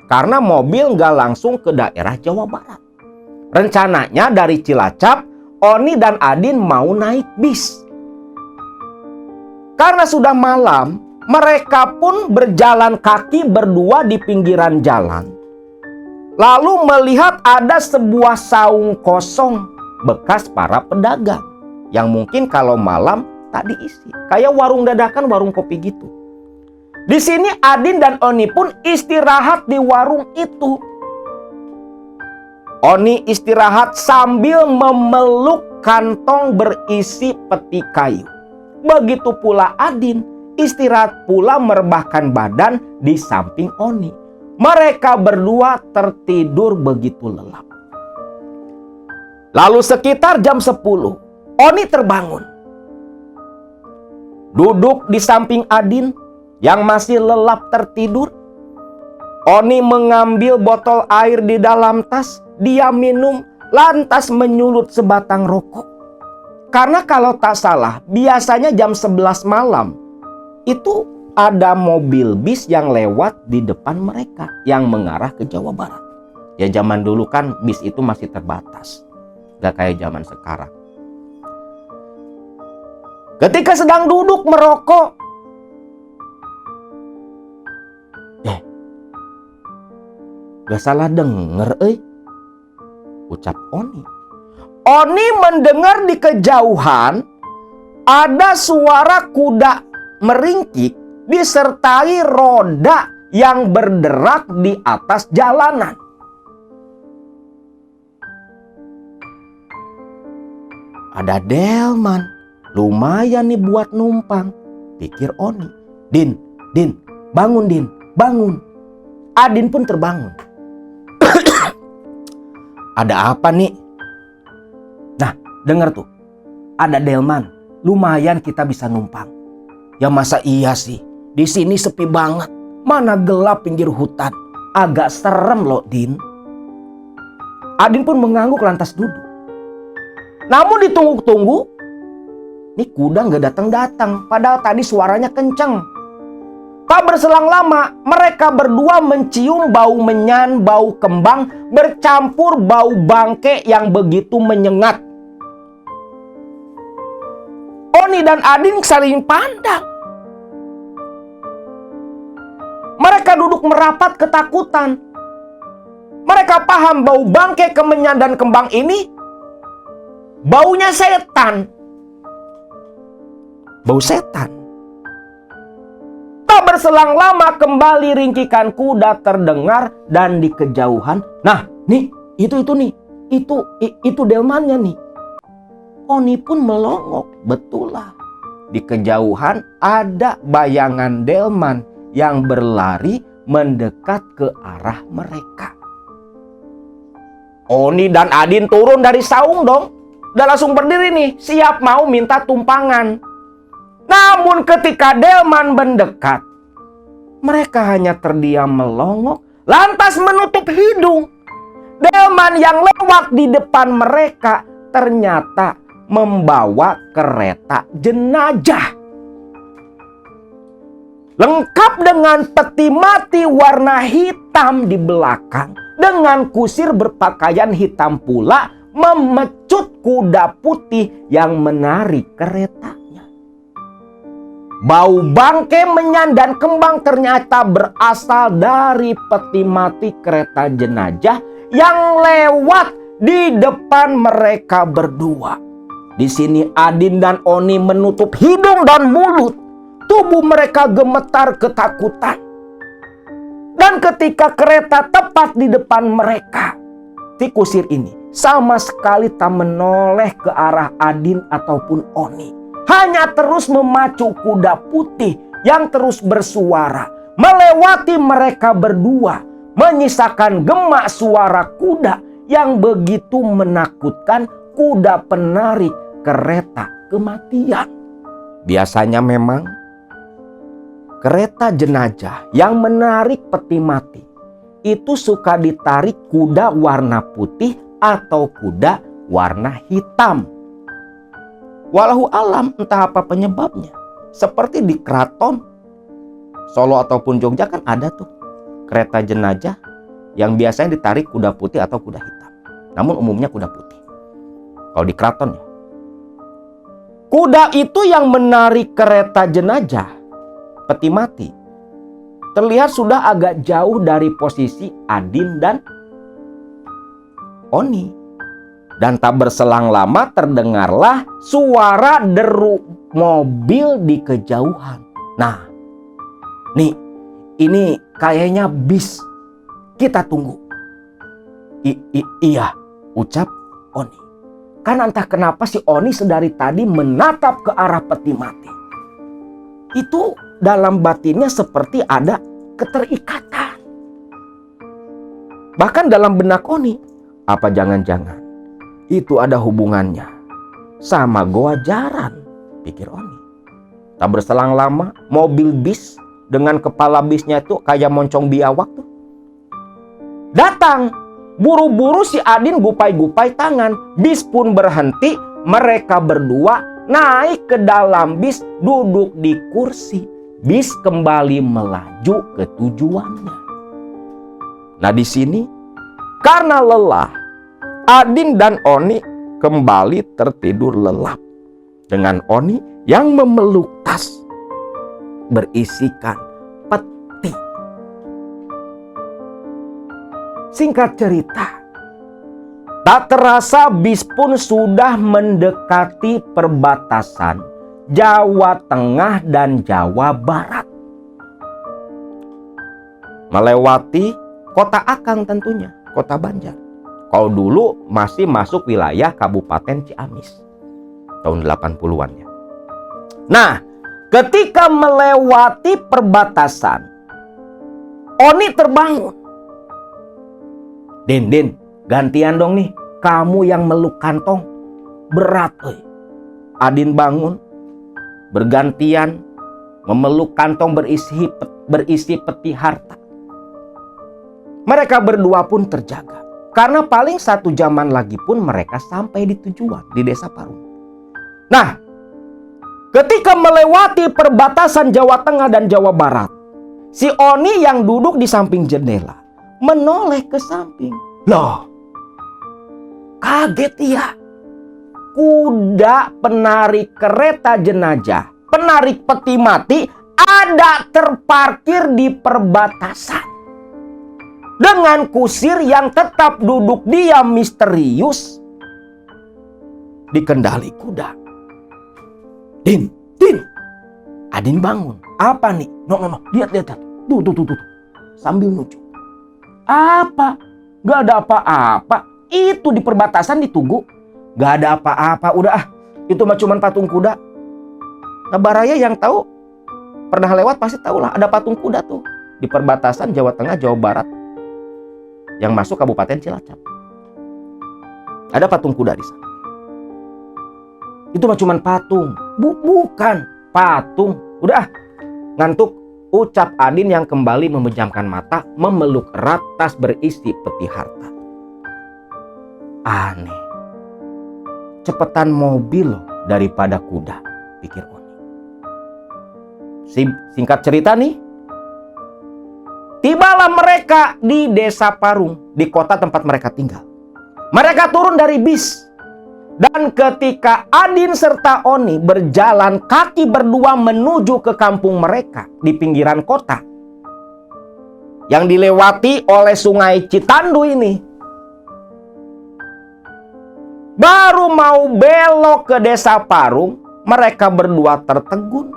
Karena mobil nggak langsung ke daerah Jawa Barat. Rencananya dari Cilacap, Oni dan Adin mau naik bis. Karena sudah malam, mereka pun berjalan kaki berdua di pinggiran jalan. Lalu melihat ada sebuah saung kosong bekas para pedagang. Yang mungkin kalau malam tak diisi. Kayak warung dadakan, warung kopi gitu. Di sini Adin dan Oni pun istirahat di warung itu. Oni istirahat sambil memeluk kantong berisi peti kayu. Begitu pula Adin istirahat pula merebahkan badan di samping Oni. Mereka berdua tertidur begitu lelap. Lalu sekitar jam 10, Oni terbangun. Duduk di samping Adin yang masih lelap tertidur. Oni mengambil botol air di dalam tas. Dia minum, lantas menyulut sebatang rokok. Karena kalau tak salah, biasanya jam 11 malam itu ada mobil bis yang lewat di depan mereka yang mengarah ke Jawa Barat. Ya zaman dulu kan bis itu masih terbatas. Gak kayak zaman sekarang. Ketika sedang duduk merokok, gak salah denger, ucap Oni. Oni mendengar di kejauhan ada suara kuda meringkik disertai roda yang berderak di atas jalanan. Ada delman, lumayan nih buat numpang, pikir Oni. Din, bangun Din, bangun. Adin pun terbangun. Ada apa nih? Nah, dengar tuh. Ada delman, lumayan kita bisa numpang. Ya masa iya sih? Di sini sepi banget. Mana gelap pinggir hutan. Agak serem loh, Din. Adin pun mengangguk lantas duduk. Namun ditunggu-tunggu, nih kuda nggak datang-datang. Padahal tadi suaranya kenceng. Tak berselang lama, mereka berdua mencium bau menyan, bau kembang, bercampur bau bangke yang begitu menyengat. Oni dan Adin saling pandang. Mereka duduk merapat ketakutan. Mereka paham bau bangke, kemenyan, dan kembang ini baunya setan. Bau setan. Tak berselang lama kembali ringkikan kuda terdengar dan di kejauhan. Nah, nih, itu nih. Itu delmannya nih. Oni pun melongok, betul lah. Di kejauhan ada bayangan delman yang berlari mendekat ke arah mereka. Oni dan Adin turun dari saung dong. Udah langsung berdiri nih, siap mau minta tumpangan. Namun ketika delman mendekat, mereka hanya terdiam melongok, lantas menutup hidung. Delman yang lewat di depan mereka ternyata membawa kereta jenazah. lengkap dengan peti mati warna hitam di belakang, dengan kusir berpakaian hitam pula, memecut kuda putih yang menarik keretanya. Bau bangkai menyan dan kembang ternyata berasal dari peti mati kereta jenazah yang lewat di depan mereka berdua. Di sini Adin dan Oni menutup hidung dan mulut. Tubuh mereka gemetar ketakutan. Dan ketika kereta tepat di depan mereka, si kusir ini sama sekali tak menoleh ke arah Adin ataupun Oni. Hanya terus memacu kuda putih yang terus bersuara melewati mereka berdua, menyisakan gemak suara kuda yang begitu menakutkan kuda penarik kereta kematian. Biasanya memang kereta jenazah yang menarik peti mati itu suka ditarik kuda warna putih atau kuda warna hitam. Walau alam entah apa penyebabnya. Seperti di keraton Solo ataupun Jogja kan ada tuh kereta jenazah yang biasanya ditarik kuda putih atau kuda hitam. Namun umumnya kuda putih. Kalau di keraton ya. Kuda itu yang menarik kereta jenazah peti mati terlihat sudah agak jauh dari posisi Adin dan Oni. Dan tak berselang lama terdengarlah suara deru mobil di kejauhan. Nah, nih, ini kayaknya bis. Kita tunggu. Iya, ucap Oni. Kan entah kenapa si Oni sedari tadi menatap ke arah peti mati. Itu dalam batinnya seperti ada keterikatan. Bahkan dalam benak Oni, apa jangan-jangan itu ada hubungannya sama Goa Jaran, pikir Oni. Tak berselang lama, mobil bis dengan kepala bisnya itu kayak moncong biawak tuh datang. Buru-buru si Adin gupai-gupai tangan. Bis pun berhenti. Mereka berdua naik ke dalam bis, duduk di kursi. Bis kembali melaju ke tujuannya. Nah, di sini karena lelah, Adin dan Oni kembali tertidur lelap. Dengan Oni yang memeluk tas berisikan peti. Singkat cerita, tak terasa bis pun sudah mendekati perbatasan Jawa Tengah dan Jawa Barat. Melewati kota Akang tentunya, kota Banjar. Kalau dulu masih masuk wilayah Kabupaten Ciamis. Tahun 80-an ya. Nah, ketika melewati perbatasan, Oni terbangun. Din, gantian dong nih. Kamu yang meluk kantong. Berat, oi. Adin bangun. Bergantian memeluk kantong berisi peti harta. Mereka berdua pun terjaga. Karena paling 1 jaman lagi pun mereka sampai di tujuan, di Desa Parung. Nah, ketika melewati perbatasan Jawa Tengah dan Jawa Barat, si Oni yang duduk di samping jendela menoleh ke samping. Loh, kaget ia. Kuda penarik kereta jenazah, penarik peti mati ada terparkir di perbatasan. Dengan kusir yang tetap duduk diam misterius di kendali kuda. Din. Adin bangun. Apa nih? No. Lihat. Tuh. Sambil nunjuk. Apa? Gak ada apa-apa. Itu di perbatasan ditunggu. Gak ada apa-apa. Udah itu mah cuma patung kuda. Nah, Baraya yang tahu pernah lewat pasti tahulah ada patung kuda tuh di perbatasan Jawa Tengah, Jawa Barat. Yang masuk Kabupaten Cilacap. Ada patung kuda di sana. Itu mah cuman patung. Bukan patung. Udah ngantuk, ucap Adin yang kembali memejamkan mata, memeluk erat tas berisi peti harta. Aneh. Cepetan mobil loh daripada kuda, pikir Oni. Singkat cerita nih, tibalah mereka di desa Parung, di kota tempat mereka tinggal. Mereka turun dari bis. Dan ketika Adin serta Oni berjalan kaki berdua menuju ke kampung mereka di pinggiran kota, yang dilewati oleh sungai Citandu ini, baru mau belok ke desa Parung, mereka berdua tertegun.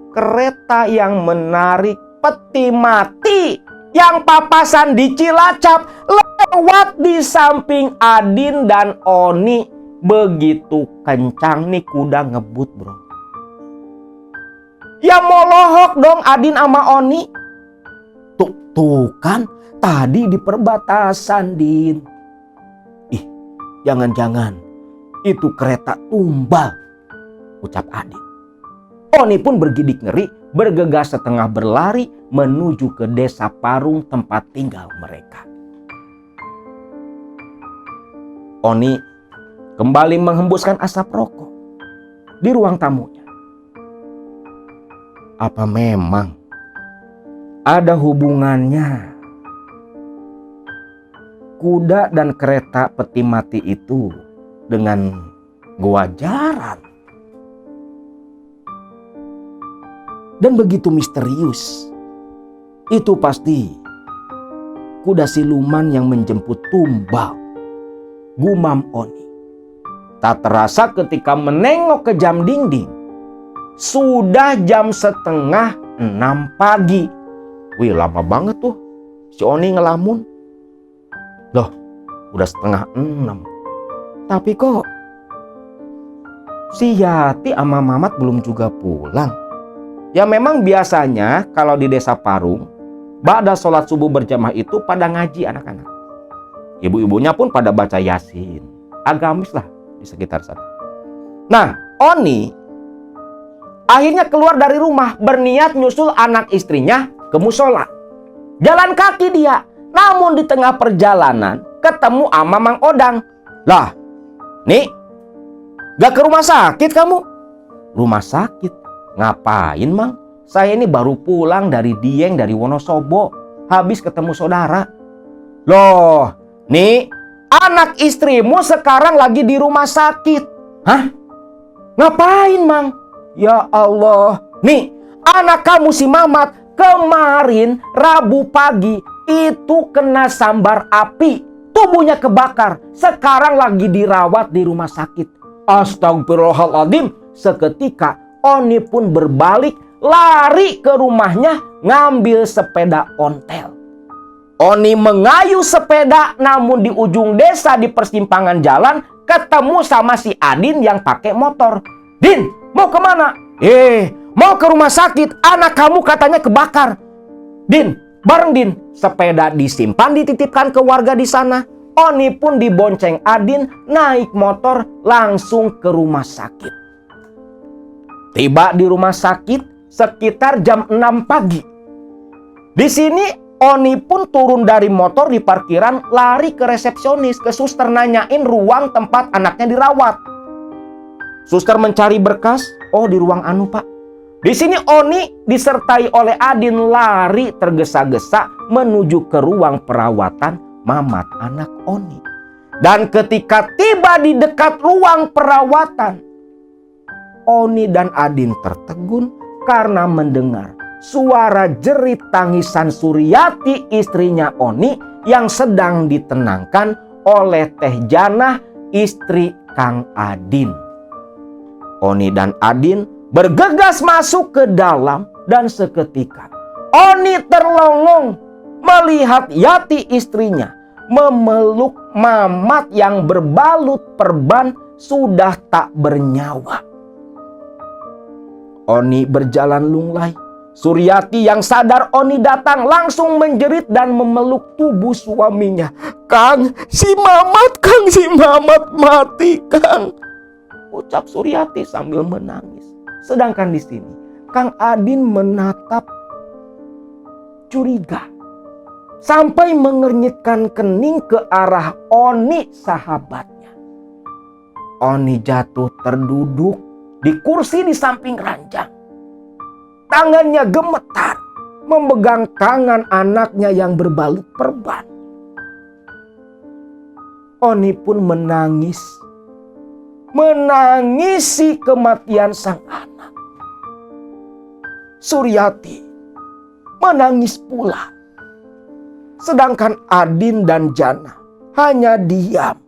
Kereta yang menarik peti mati yang papasan di Cilacap lewat di samping Adin dan Oni. Begitu kencang nih kuda ngebut, bro. Ya mau lohok dong Adin sama Oni. Tuh kan, tadi di perbatasan, Din. Jangan-jangan itu kereta tumbal, ucap Adin. Oni pun bergidik ngeri, bergegas setengah berlari menuju ke desa Parung tempat tinggal mereka. Oni kembali menghembuskan asap rokok di ruang tamunya. Apa memang ada hubungannya kuda dan kereta peti mati itu dengan Gua Jaran? Dan begitu misterius. Itu pasti kuda siluman yang menjemput tumbal, gumam Oni. Tak terasa ketika menengok ke jam dinding, sudah jam 5:30 pagi. Wih, lama banget tuh si Oni ngelamun. Loh, udah 5:30. Tapi kok si Yati sama Mamat belum juga pulang? Ya memang biasanya kalau di desa Parung, ba'da sholat subuh berjamaah itu pada ngaji anak-anak. Ibu-ibunya pun pada baca Yasin. Agamis lah di sekitar sana. Nah, Oni akhirnya keluar dari rumah berniat nyusul anak istrinya ke musola. Jalan kaki dia. Namun di tengah perjalanan ketemu sama Mang Odang. Lah, nih, gak ke rumah sakit kamu? Rumah sakit? Ngapain, Mang? Saya ini baru pulang dari Dieng, dari Wonosobo. Habis ketemu saudara. Loh, nih, anak istrimu sekarang lagi di rumah sakit. Hah? Ngapain, Mang? Ya Allah. Nih, anak kamu si Mamat kemarin Rabu pagi itu kena sambar api. Tubuhnya kebakar. Sekarang lagi dirawat di rumah sakit. Astagfirullahaladzim. Seketika Oni pun berbalik, lari ke rumahnya, ngambil sepeda ontel. Oni mengayuh sepeda, namun di ujung desa di persimpangan jalan ketemu sama si Adin yang pakai motor. Din, mau kemana? Mau ke rumah sakit. Anak kamu katanya kebakar. Din, bareng Din. Sepeda disimpan, dititipkan ke warga di sana. Oni pun dibonceng Adin, naik motor langsung ke rumah sakit. Tiba di rumah sakit sekitar jam 6 pagi. Di sini Oni pun turun dari motor di parkiran, lari ke resepsionis, ke suster, nanyain ruang tempat anaknya dirawat. Suster mencari berkas, oh di ruang anu Pak. Di sini Oni disertai oleh Adin lari tergesa-gesa menuju ke ruang perawatan Mamat anak Oni. Dan ketika tiba di dekat ruang perawatan, Oni dan Adin tertegun karena mendengar suara jerit tangisan Suryati, istrinya Oni, yang sedang ditenangkan oleh Teh Janah, istri Kang Adin. Oni dan Adin bergegas masuk ke dalam dan seketika Oni terlongong melihat Yati, istrinya, memeluk Mamat yang berbalut perban sudah tak bernyawa. Oni berjalan lunglai. Suryati yang sadar Oni datang langsung menjerit dan memeluk tubuh suaminya. Kang, si Mamat mati, Kang, ucap Suryati sambil menangis. Sedangkan di sini Kang Adin menatap curiga sampai mengernyitkan kening ke arah Oni sahabatnya. Oni jatuh terduduk di kursi di samping ranjang. Tangannya gemetar memegang tangan anaknya yang berbalut perban. Oni pun menangis, menangisi kematian sang anak. Suryati menangis pula. Sedangkan Adin dan Jana hanya diam,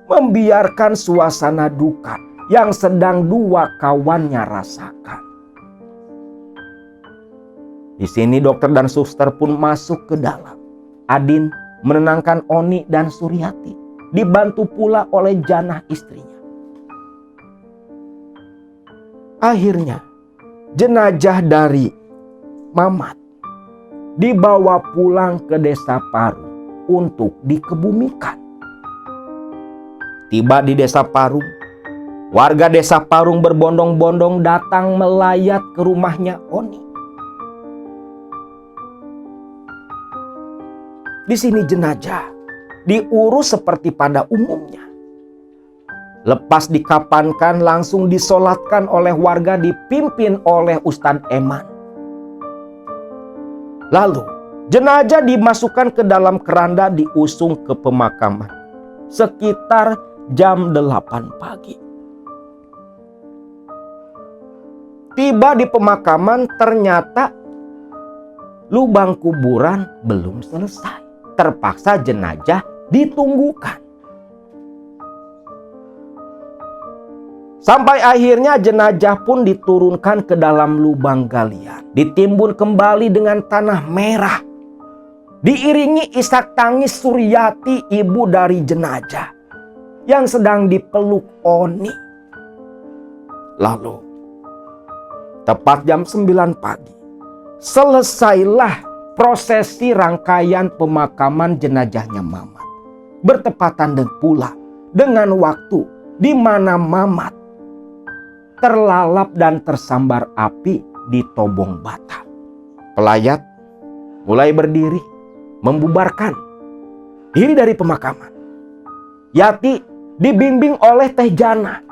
membiarkan suasana duka yang sedang dua kawannya rasakan. Di sini dokter dan suster pun masuk ke dalam. Adin menenangkan Oni dan Suryati, dibantu pula oleh Jana istrinya. Akhirnya jenazah dari Mamat dibawa pulang ke desa Parung untuk dikebumikan. Tiba di desa Parung, warga desa Parung berbondong-bondong datang melayat ke rumahnya Oni. Di sini jenazah diurus seperti pada umumnya. Lepas dikapankan langsung disolatkan oleh warga dipimpin oleh Ustadz Eman. Lalu jenazah dimasukkan ke dalam keranda diusung ke pemakaman sekitar jam 8 pagi. Tiba di pemakaman ternyata lubang kuburan belum selesai. Terpaksa jenazah ditunggukan. Sampai akhirnya jenazah pun diturunkan ke dalam lubang galian. Ditimbun kembali dengan tanah merah. Diiringi isak tangis Suryati, ibu dari jenazah, yang sedang dipeluk Oni. Lalu, tepat jam 9 pagi, selesailah prosesi rangkaian pemakaman jenazahnya Mamat. Bertepatan pula dengan waktu di mana Mamat terlalap dan tersambar api di Tobong Bata. Pelayat mulai berdiri membubarkan diri dari pemakaman. Yati dibimbing oleh Teh Jana.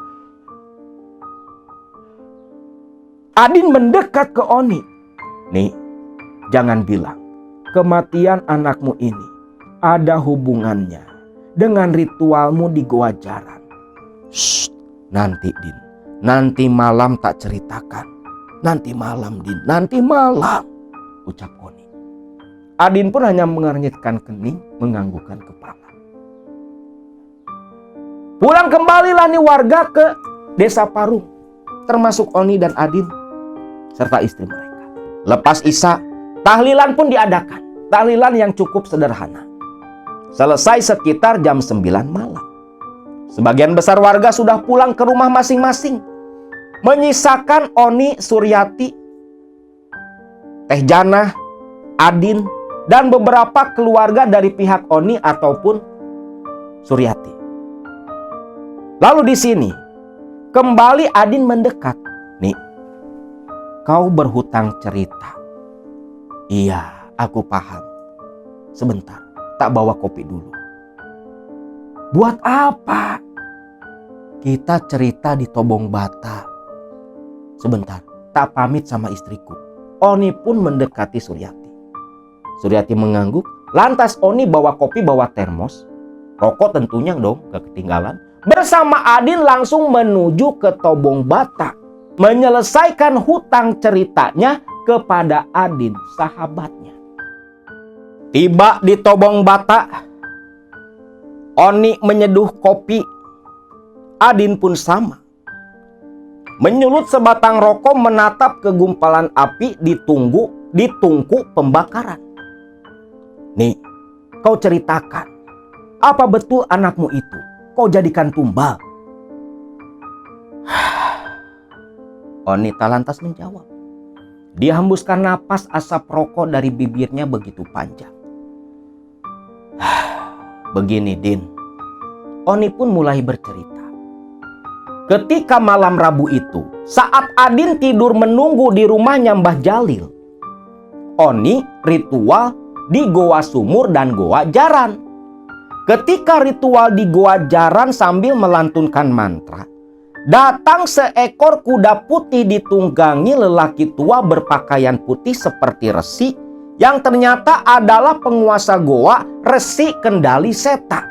Adin mendekat ke Oni. Nih, jangan bilang kematian anakmu ini ada hubungannya dengan ritualmu di Goa Jaran. Shh, nanti Din, nanti malam tak ceritakan. Nanti malam Din, nanti malam, ucap Oni. Adin pun hanya mengernyitkan kening, menganggukkan kepala. Pulang kembalilah nih warga ke desa Parung, termasuk Oni dan Adin serta istri mereka. Lepas Isya, tahlilan pun diadakan. Tahlilan yang cukup sederhana. Selesai sekitar jam 9 malam. Sebagian besar warga sudah pulang ke rumah masing-masing. Menyisakan Oni, Suryati, Teh Jana, Adin, dan beberapa keluarga dari pihak Oni ataupun Suryati. Lalu di sini, kembali Adin mendekat. Nih, kau berhutang cerita. Iya, aku paham. Sebentar, tak bawa kopi dulu. Buat apa? Kita cerita di Tobong Bata. Sebentar, tak pamit sama istriku. Oni pun mendekati Suryati. Suryati mengangguk. Lantas Oni bawa kopi, bawa termos. Rokok tentunya dong, gak ketinggalan. Bersama Adin langsung menuju ke Tobong Bata. Menyelesaikan hutang ceritanya kepada Adin, sahabatnya. Tiba di Tobong Bata, Oni menyeduh kopi. Adin pun sama. Menyulut sebatang rokok, menatap ke gumpalan api di tungku pembakaran. Nih, kau ceritakan. Apa betul anakmu itu kau jadikan tumbal? Onita lantas menjawab. Dia hembuskan napas, asap rokok dari bibirnya begitu panjang. Begini Din, Oni pun mulai bercerita. Ketika malam Rabu itu, saat Adin tidur menunggu di rumahnya Mbah Jalil, Oni ritual di Goa Sumur dan Goa Jaran. Ketika ritual di Goa Jaran sambil melantunkan mantra, datang seekor kuda putih ditunggangi lelaki tua berpakaian putih seperti resi, yang ternyata adalah penguasa goa Resi Kendali Seta.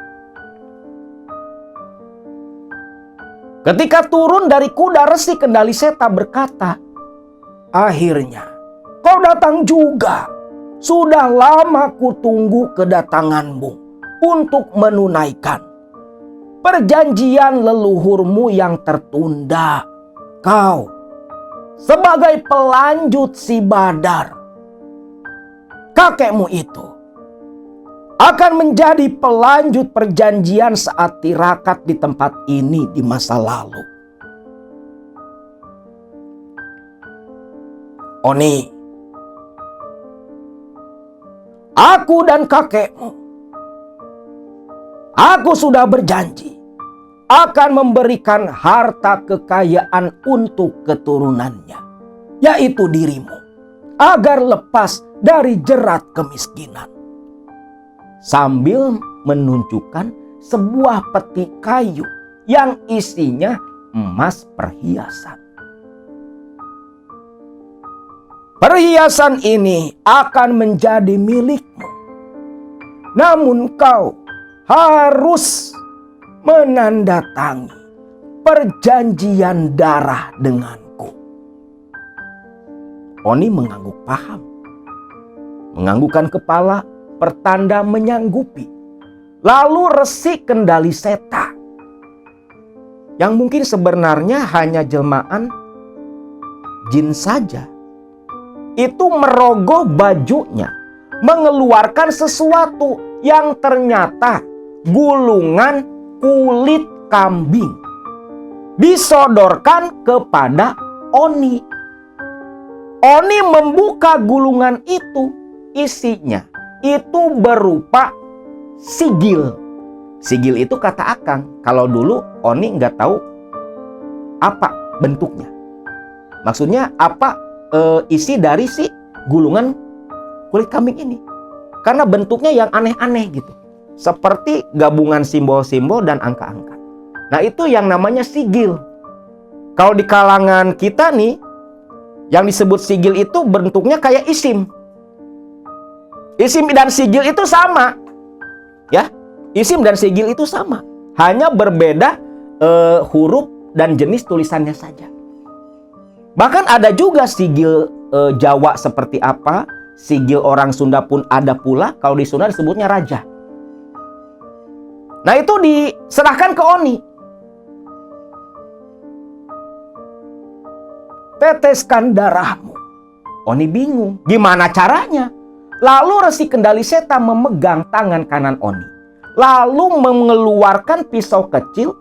Ketika turun dari kuda, Resi Kendali Seta berkata, "Akhirnya kau datang juga. Sudah lama kutunggu kedatanganmu untuk menunaikan perjanjian leluhurmu yang tertunda. Kau sebagai pelanjut si Badar, kakekmu itu akan menjadi pelanjut perjanjian saat tirakat di tempat ini di masa lalu. Oni, aku dan kakekmu, aku sudah berjanji akan memberikan harta kekayaan untuk keturunannya, yaitu dirimu, agar lepas dari jerat kemiskinan." Sambil menunjukkan sebuah peti kayu yang isinya emas perhiasan. "Perhiasan ini akan menjadi milikmu. Namun kau harus menandatangani perjanjian darah denganku." Oni mengangguk paham, menganggukkan kepala, pertanda menyanggupi. Lalu Resi Kendali Seta, yang mungkin sebenarnya hanya jelmaan jin saja, itu merogoh bajunya, mengeluarkan sesuatu yang ternyata gulungan kulit kambing, disodorkan kepada Oni. Oni membuka gulungan itu, isinya itu berupa sigil. Sigil itu kata Akang, kalau dulu Oni nggak tahu apa bentuknya. Maksudnya apa isi dari si gulungan kulit kambing ini. Karena bentuknya yang aneh-aneh gitu. Seperti gabungan simbol-simbol dan angka-angka. Nah, itu yang namanya sigil. Kalau di kalangan kita nih, yang disebut sigil itu bentuknya kayak isim. Isim dan sigil itu sama. Ya, isim dan sigil itu sama. Hanya berbeda huruf dan jenis tulisannya saja. Bahkan ada juga sigil Jawa seperti apa, sigil orang Sunda pun ada pula. Kalau di Sunda disebutnya raja. Nah, itu diserahkan ke Oni. "Teteskan darahmu." Oni bingung, gimana caranya? Lalu Resi Kendali Seta memegang tangan kanan Oni, lalu mengeluarkan pisau kecil,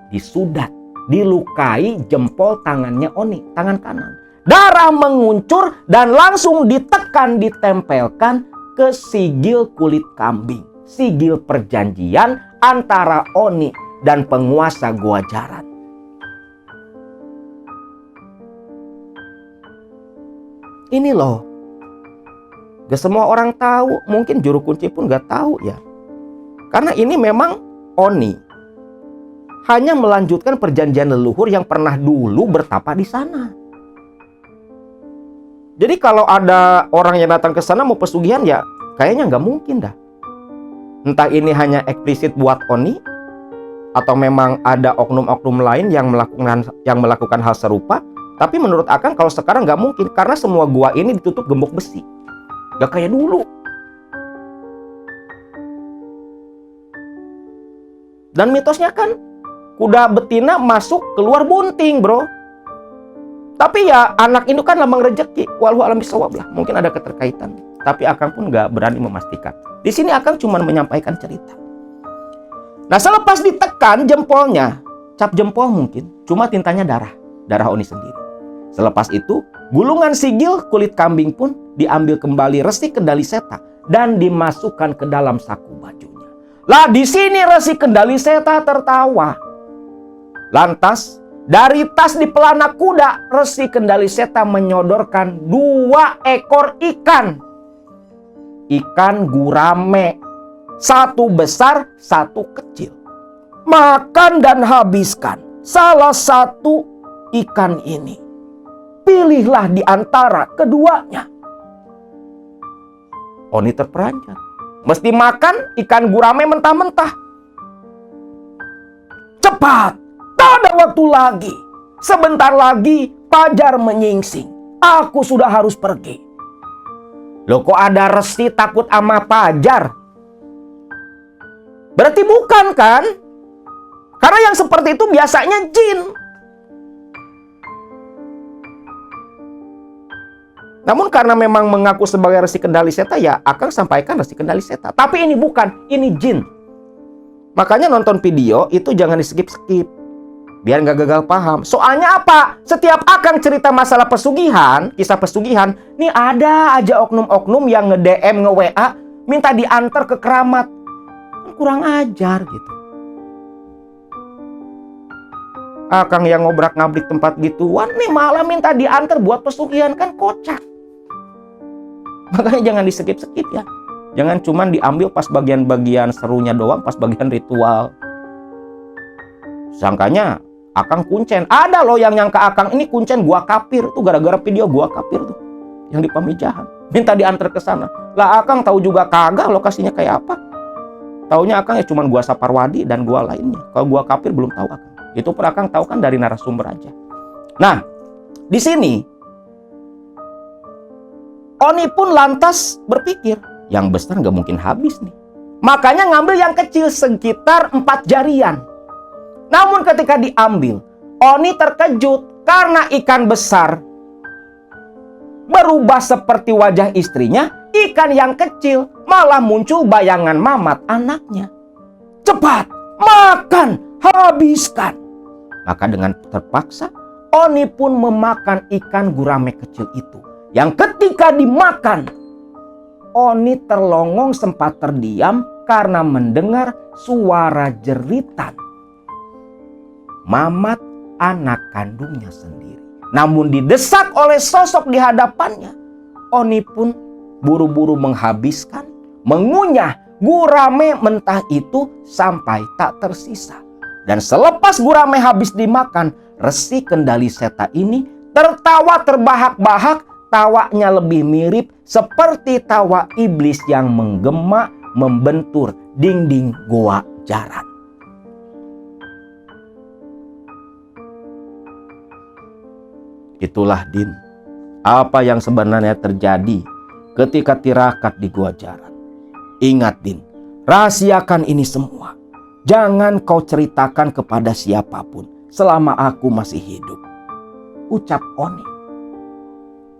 disudat, dilukai jempol tangannya Oni, tangan kanan. Darah menguncur dan langsung ditekan, ditempelkan ke sigil kulit kambing, sigil perjanjian antara Oni dan penguasa Goa Jaran. Ini loh, gak semua orang tahu, mungkin juru kunci pun gak tahu ya. Karena ini memang Oni hanya melanjutkan perjanjian leluhur yang pernah dulu bertapa di sana. Jadi kalau ada orang yang datang ke sana mau pesugihan, ya kayaknya nggak mungkin dah. Entah ini hanya eksplisit buat Oni, atau memang ada oknum-oknum lain yang melakukan hal serupa. Tapi menurut Akang kalau sekarang nggak mungkin, karena semua gua ini ditutup gembok besi, nggak kayak dulu. Dan mitosnya kan kuda betina masuk keluar bunting, bro. Tapi ya anak itu kan lambang rezeki. Wallahu a'lam bishawab lah. Mungkin ada keterkaitan. Tapi Akang pun nggak berani memastikan. Di sini Akang cuma menyampaikan cerita. Nah, selepas ditekan jempolnya, cap jempol mungkin, cuma tintanya darah Oni sendiri. Selepas itu, gulungan sigil kulit kambing pun diambil kembali Resi Kendali Seta dan dimasukkan ke dalam saku bajunya. Lah, di sini Resi Kendali Seta tertawa. Lantas, dari tas di pelana kuda, Resi Kendali Seta menyodorkan 2 ekor ikan. Ikan gurame. Satu besar, satu kecil. makan dan habiskan salah satu ikan ini. Pilihlah di antara keduanya. Oni terperanjat. Mesti makan ikan gurame mentah-mentah. Cepat, tak ada waktu lagi. Sebentar lagi fajar menyingsing. Aku sudah harus pergi. Loh, kok ada Resi takut sama fajar? Berarti bukan kan? Karena yang seperti itu biasanya jin. Namun karena memang mengaku sebagai Resi Kendali Seta, ya Akang sampaikan Resi Kendali Seta. Tapi ini bukan, ini jin. Makanya nonton video itu jangan di-skip-skip. Biar nggak gagal paham. Soalnya apa? Setiap Akang cerita masalah pesugihan, kisah pesugihan, nih ada aja oknum-oknum yang nge-DM, nge-WA, minta diantar ke keramat. Kurang ajar gitu. Akang yang ngobrak-ngabrik tempat gituan, nih malah minta diantar buat pesugihan, kan kocak. Makanya jangan di-skip-skip ya. Jangan cuman diambil pas bagian-bagian serunya doang, pas bagian ritual. Sangkanya Akang kuncen. Ada loh yang nyangka Akang ini kuncen gua kapir. Tuh gara-gara video gua kapir tuh. Yang di Pamijahan. Minta diantar ke sana. Lah Akang tahu juga kagak lokasinya kayak apa. Taunya Akang ya cuman gua Saparwadi dan gua lainnya. Kalau gua kapir belum tahu Akang. Itu pun Akang tahu kan dari narasumber aja. Nah, di sini Oni pun lantas berpikir, yang besar nggak mungkin habis nih. Makanya ngambil yang kecil sekitar 4 jarian. Namun ketika diambil, Oni terkejut karena ikan besar berubah seperti wajah istrinya. Ikan yang kecil malah muncul bayangan Mamat anaknya. Cepat, makan, habiskan. Maka dengan terpaksa, Oni pun memakan ikan gurame kecil itu. Yang ketika dimakan, Oni terlongong sempat terdiam karena mendengar suara jeritan Mamat anak kandungnya sendiri. Namun didesak oleh sosok di hadapannya, Oni pun buru-buru menghabiskan, mengunyah gurame mentah itu sampai tak tersisa. Dan selepas gurame habis dimakan, Resi Kendali Seta ini tertawa terbahak-bahak. Tawanya lebih mirip seperti tawa iblis yang menggema membentur dinding goa jaran. Itulah Din, apa yang sebenarnya terjadi ketika tirakat di goa jaran. Ingat Din, rahasiakan ini semua. Jangan kau ceritakan kepada siapapun selama aku masih hidup. Ucap Oni.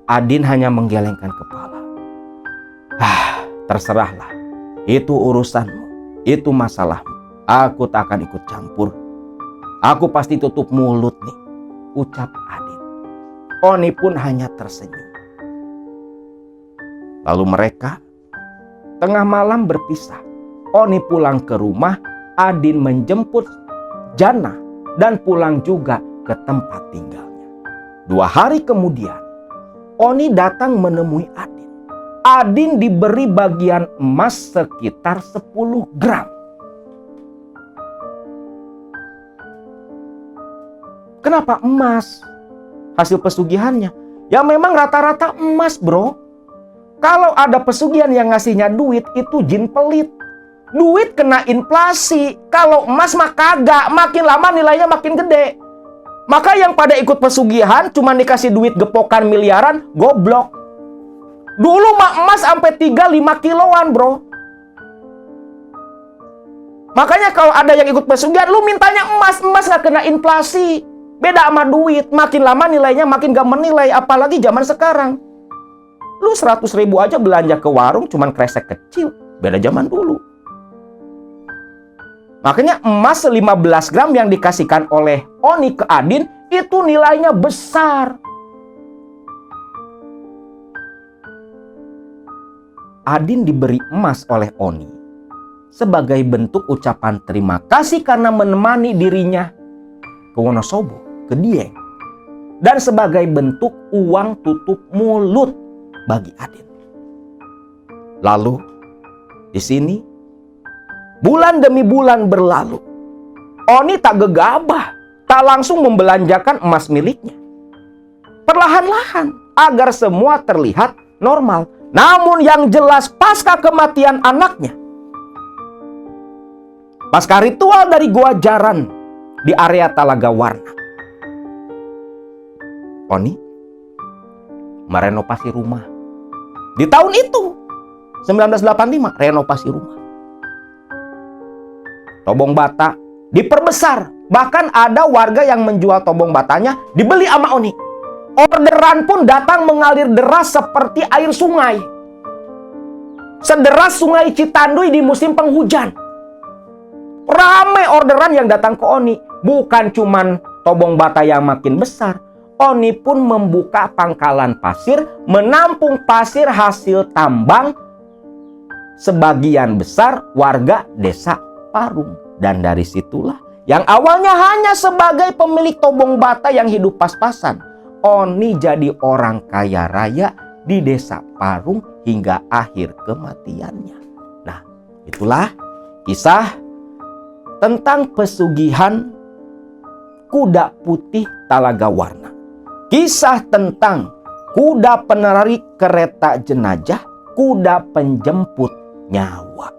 Adin hanya menggelengkan kepala. Terserahlah. Itu urusanmu. Itu masalahmu. Aku tak akan ikut campur. Aku pasti tutup mulut nih. Ucap Adin. Oni pun hanya tersenyum. Lalu mereka tengah malam berpisah. Oni pulang ke rumah. Adin menjemput Jana dan pulang juga ke tempat tinggalnya. 2 hari kemudian, Oni datang menemui Adin. Adin diberi bagian emas sekitar 10 gram. Kenapa emas? Hasil pesugihannya. Ya memang rata-rata emas bro. Kalau ada pesugihan yang ngasihnya duit, itu jin pelit. Duit kena inflasi. Kalau emas mah kagak. Makin lama nilainya makin gede. Maka yang pada ikut pesugihan cuma dikasih duit gepokan miliaran, goblok. Dulu mah emas sampai 3-5 kiloan bro. Makanya kalau ada yang ikut pesugihan, lu mintanya emas. Emas gak kena inflasi. Beda sama duit. Makin lama nilainya makin gak menilai. Apalagi zaman sekarang. Lu 100 ribu aja belanja ke warung cuman kresek kecil. Beda zaman dulu. Makanya emas 15 gram yang dikasihkan oleh Oni ke Adin itu nilainya besar. Adin diberi emas oleh Oni sebagai bentuk ucapan terima kasih karena menemani dirinya ke Wonosobo, ke Dieng. Dan sebagai bentuk uang tutup mulut bagi Adin. Lalu di sini bulan demi bulan berlalu. Oni tak gegabah, tak langsung membelanjakan emas miliknya. Perlahan-lahan agar semua terlihat normal. Namun yang jelas pasca kematian anaknya, pasca ritual dari Gua Jaran di area Talaga Warna, Oni merenovasi rumah. Di tahun itu 1985 renovasi rumah. Tobong bata diperbesar. Bahkan ada warga yang menjual tobong batanya dibeli sama Oni. Orderan pun datang mengalir deras seperti air sungai. Sederas sungai Citanduy di musim penghujan. Ramai orderan yang datang ke Oni. Bukan cuman tobong bata yang makin besar. Oni pun membuka pangkalan pasir, menampung pasir hasil tambang sebagian besar warga desa Parung. Dan dari situlah yang awalnya hanya sebagai pemilik tobong bata yang hidup pas-pasan, Oni jadi orang kaya raya di desa Parung hingga akhir kematiannya. Nah, itulah kisah tentang pesugihan kuda putih Talaga Warna. Kisah tentang kuda penarik kereta jenazah, kuda penjemput nyawa.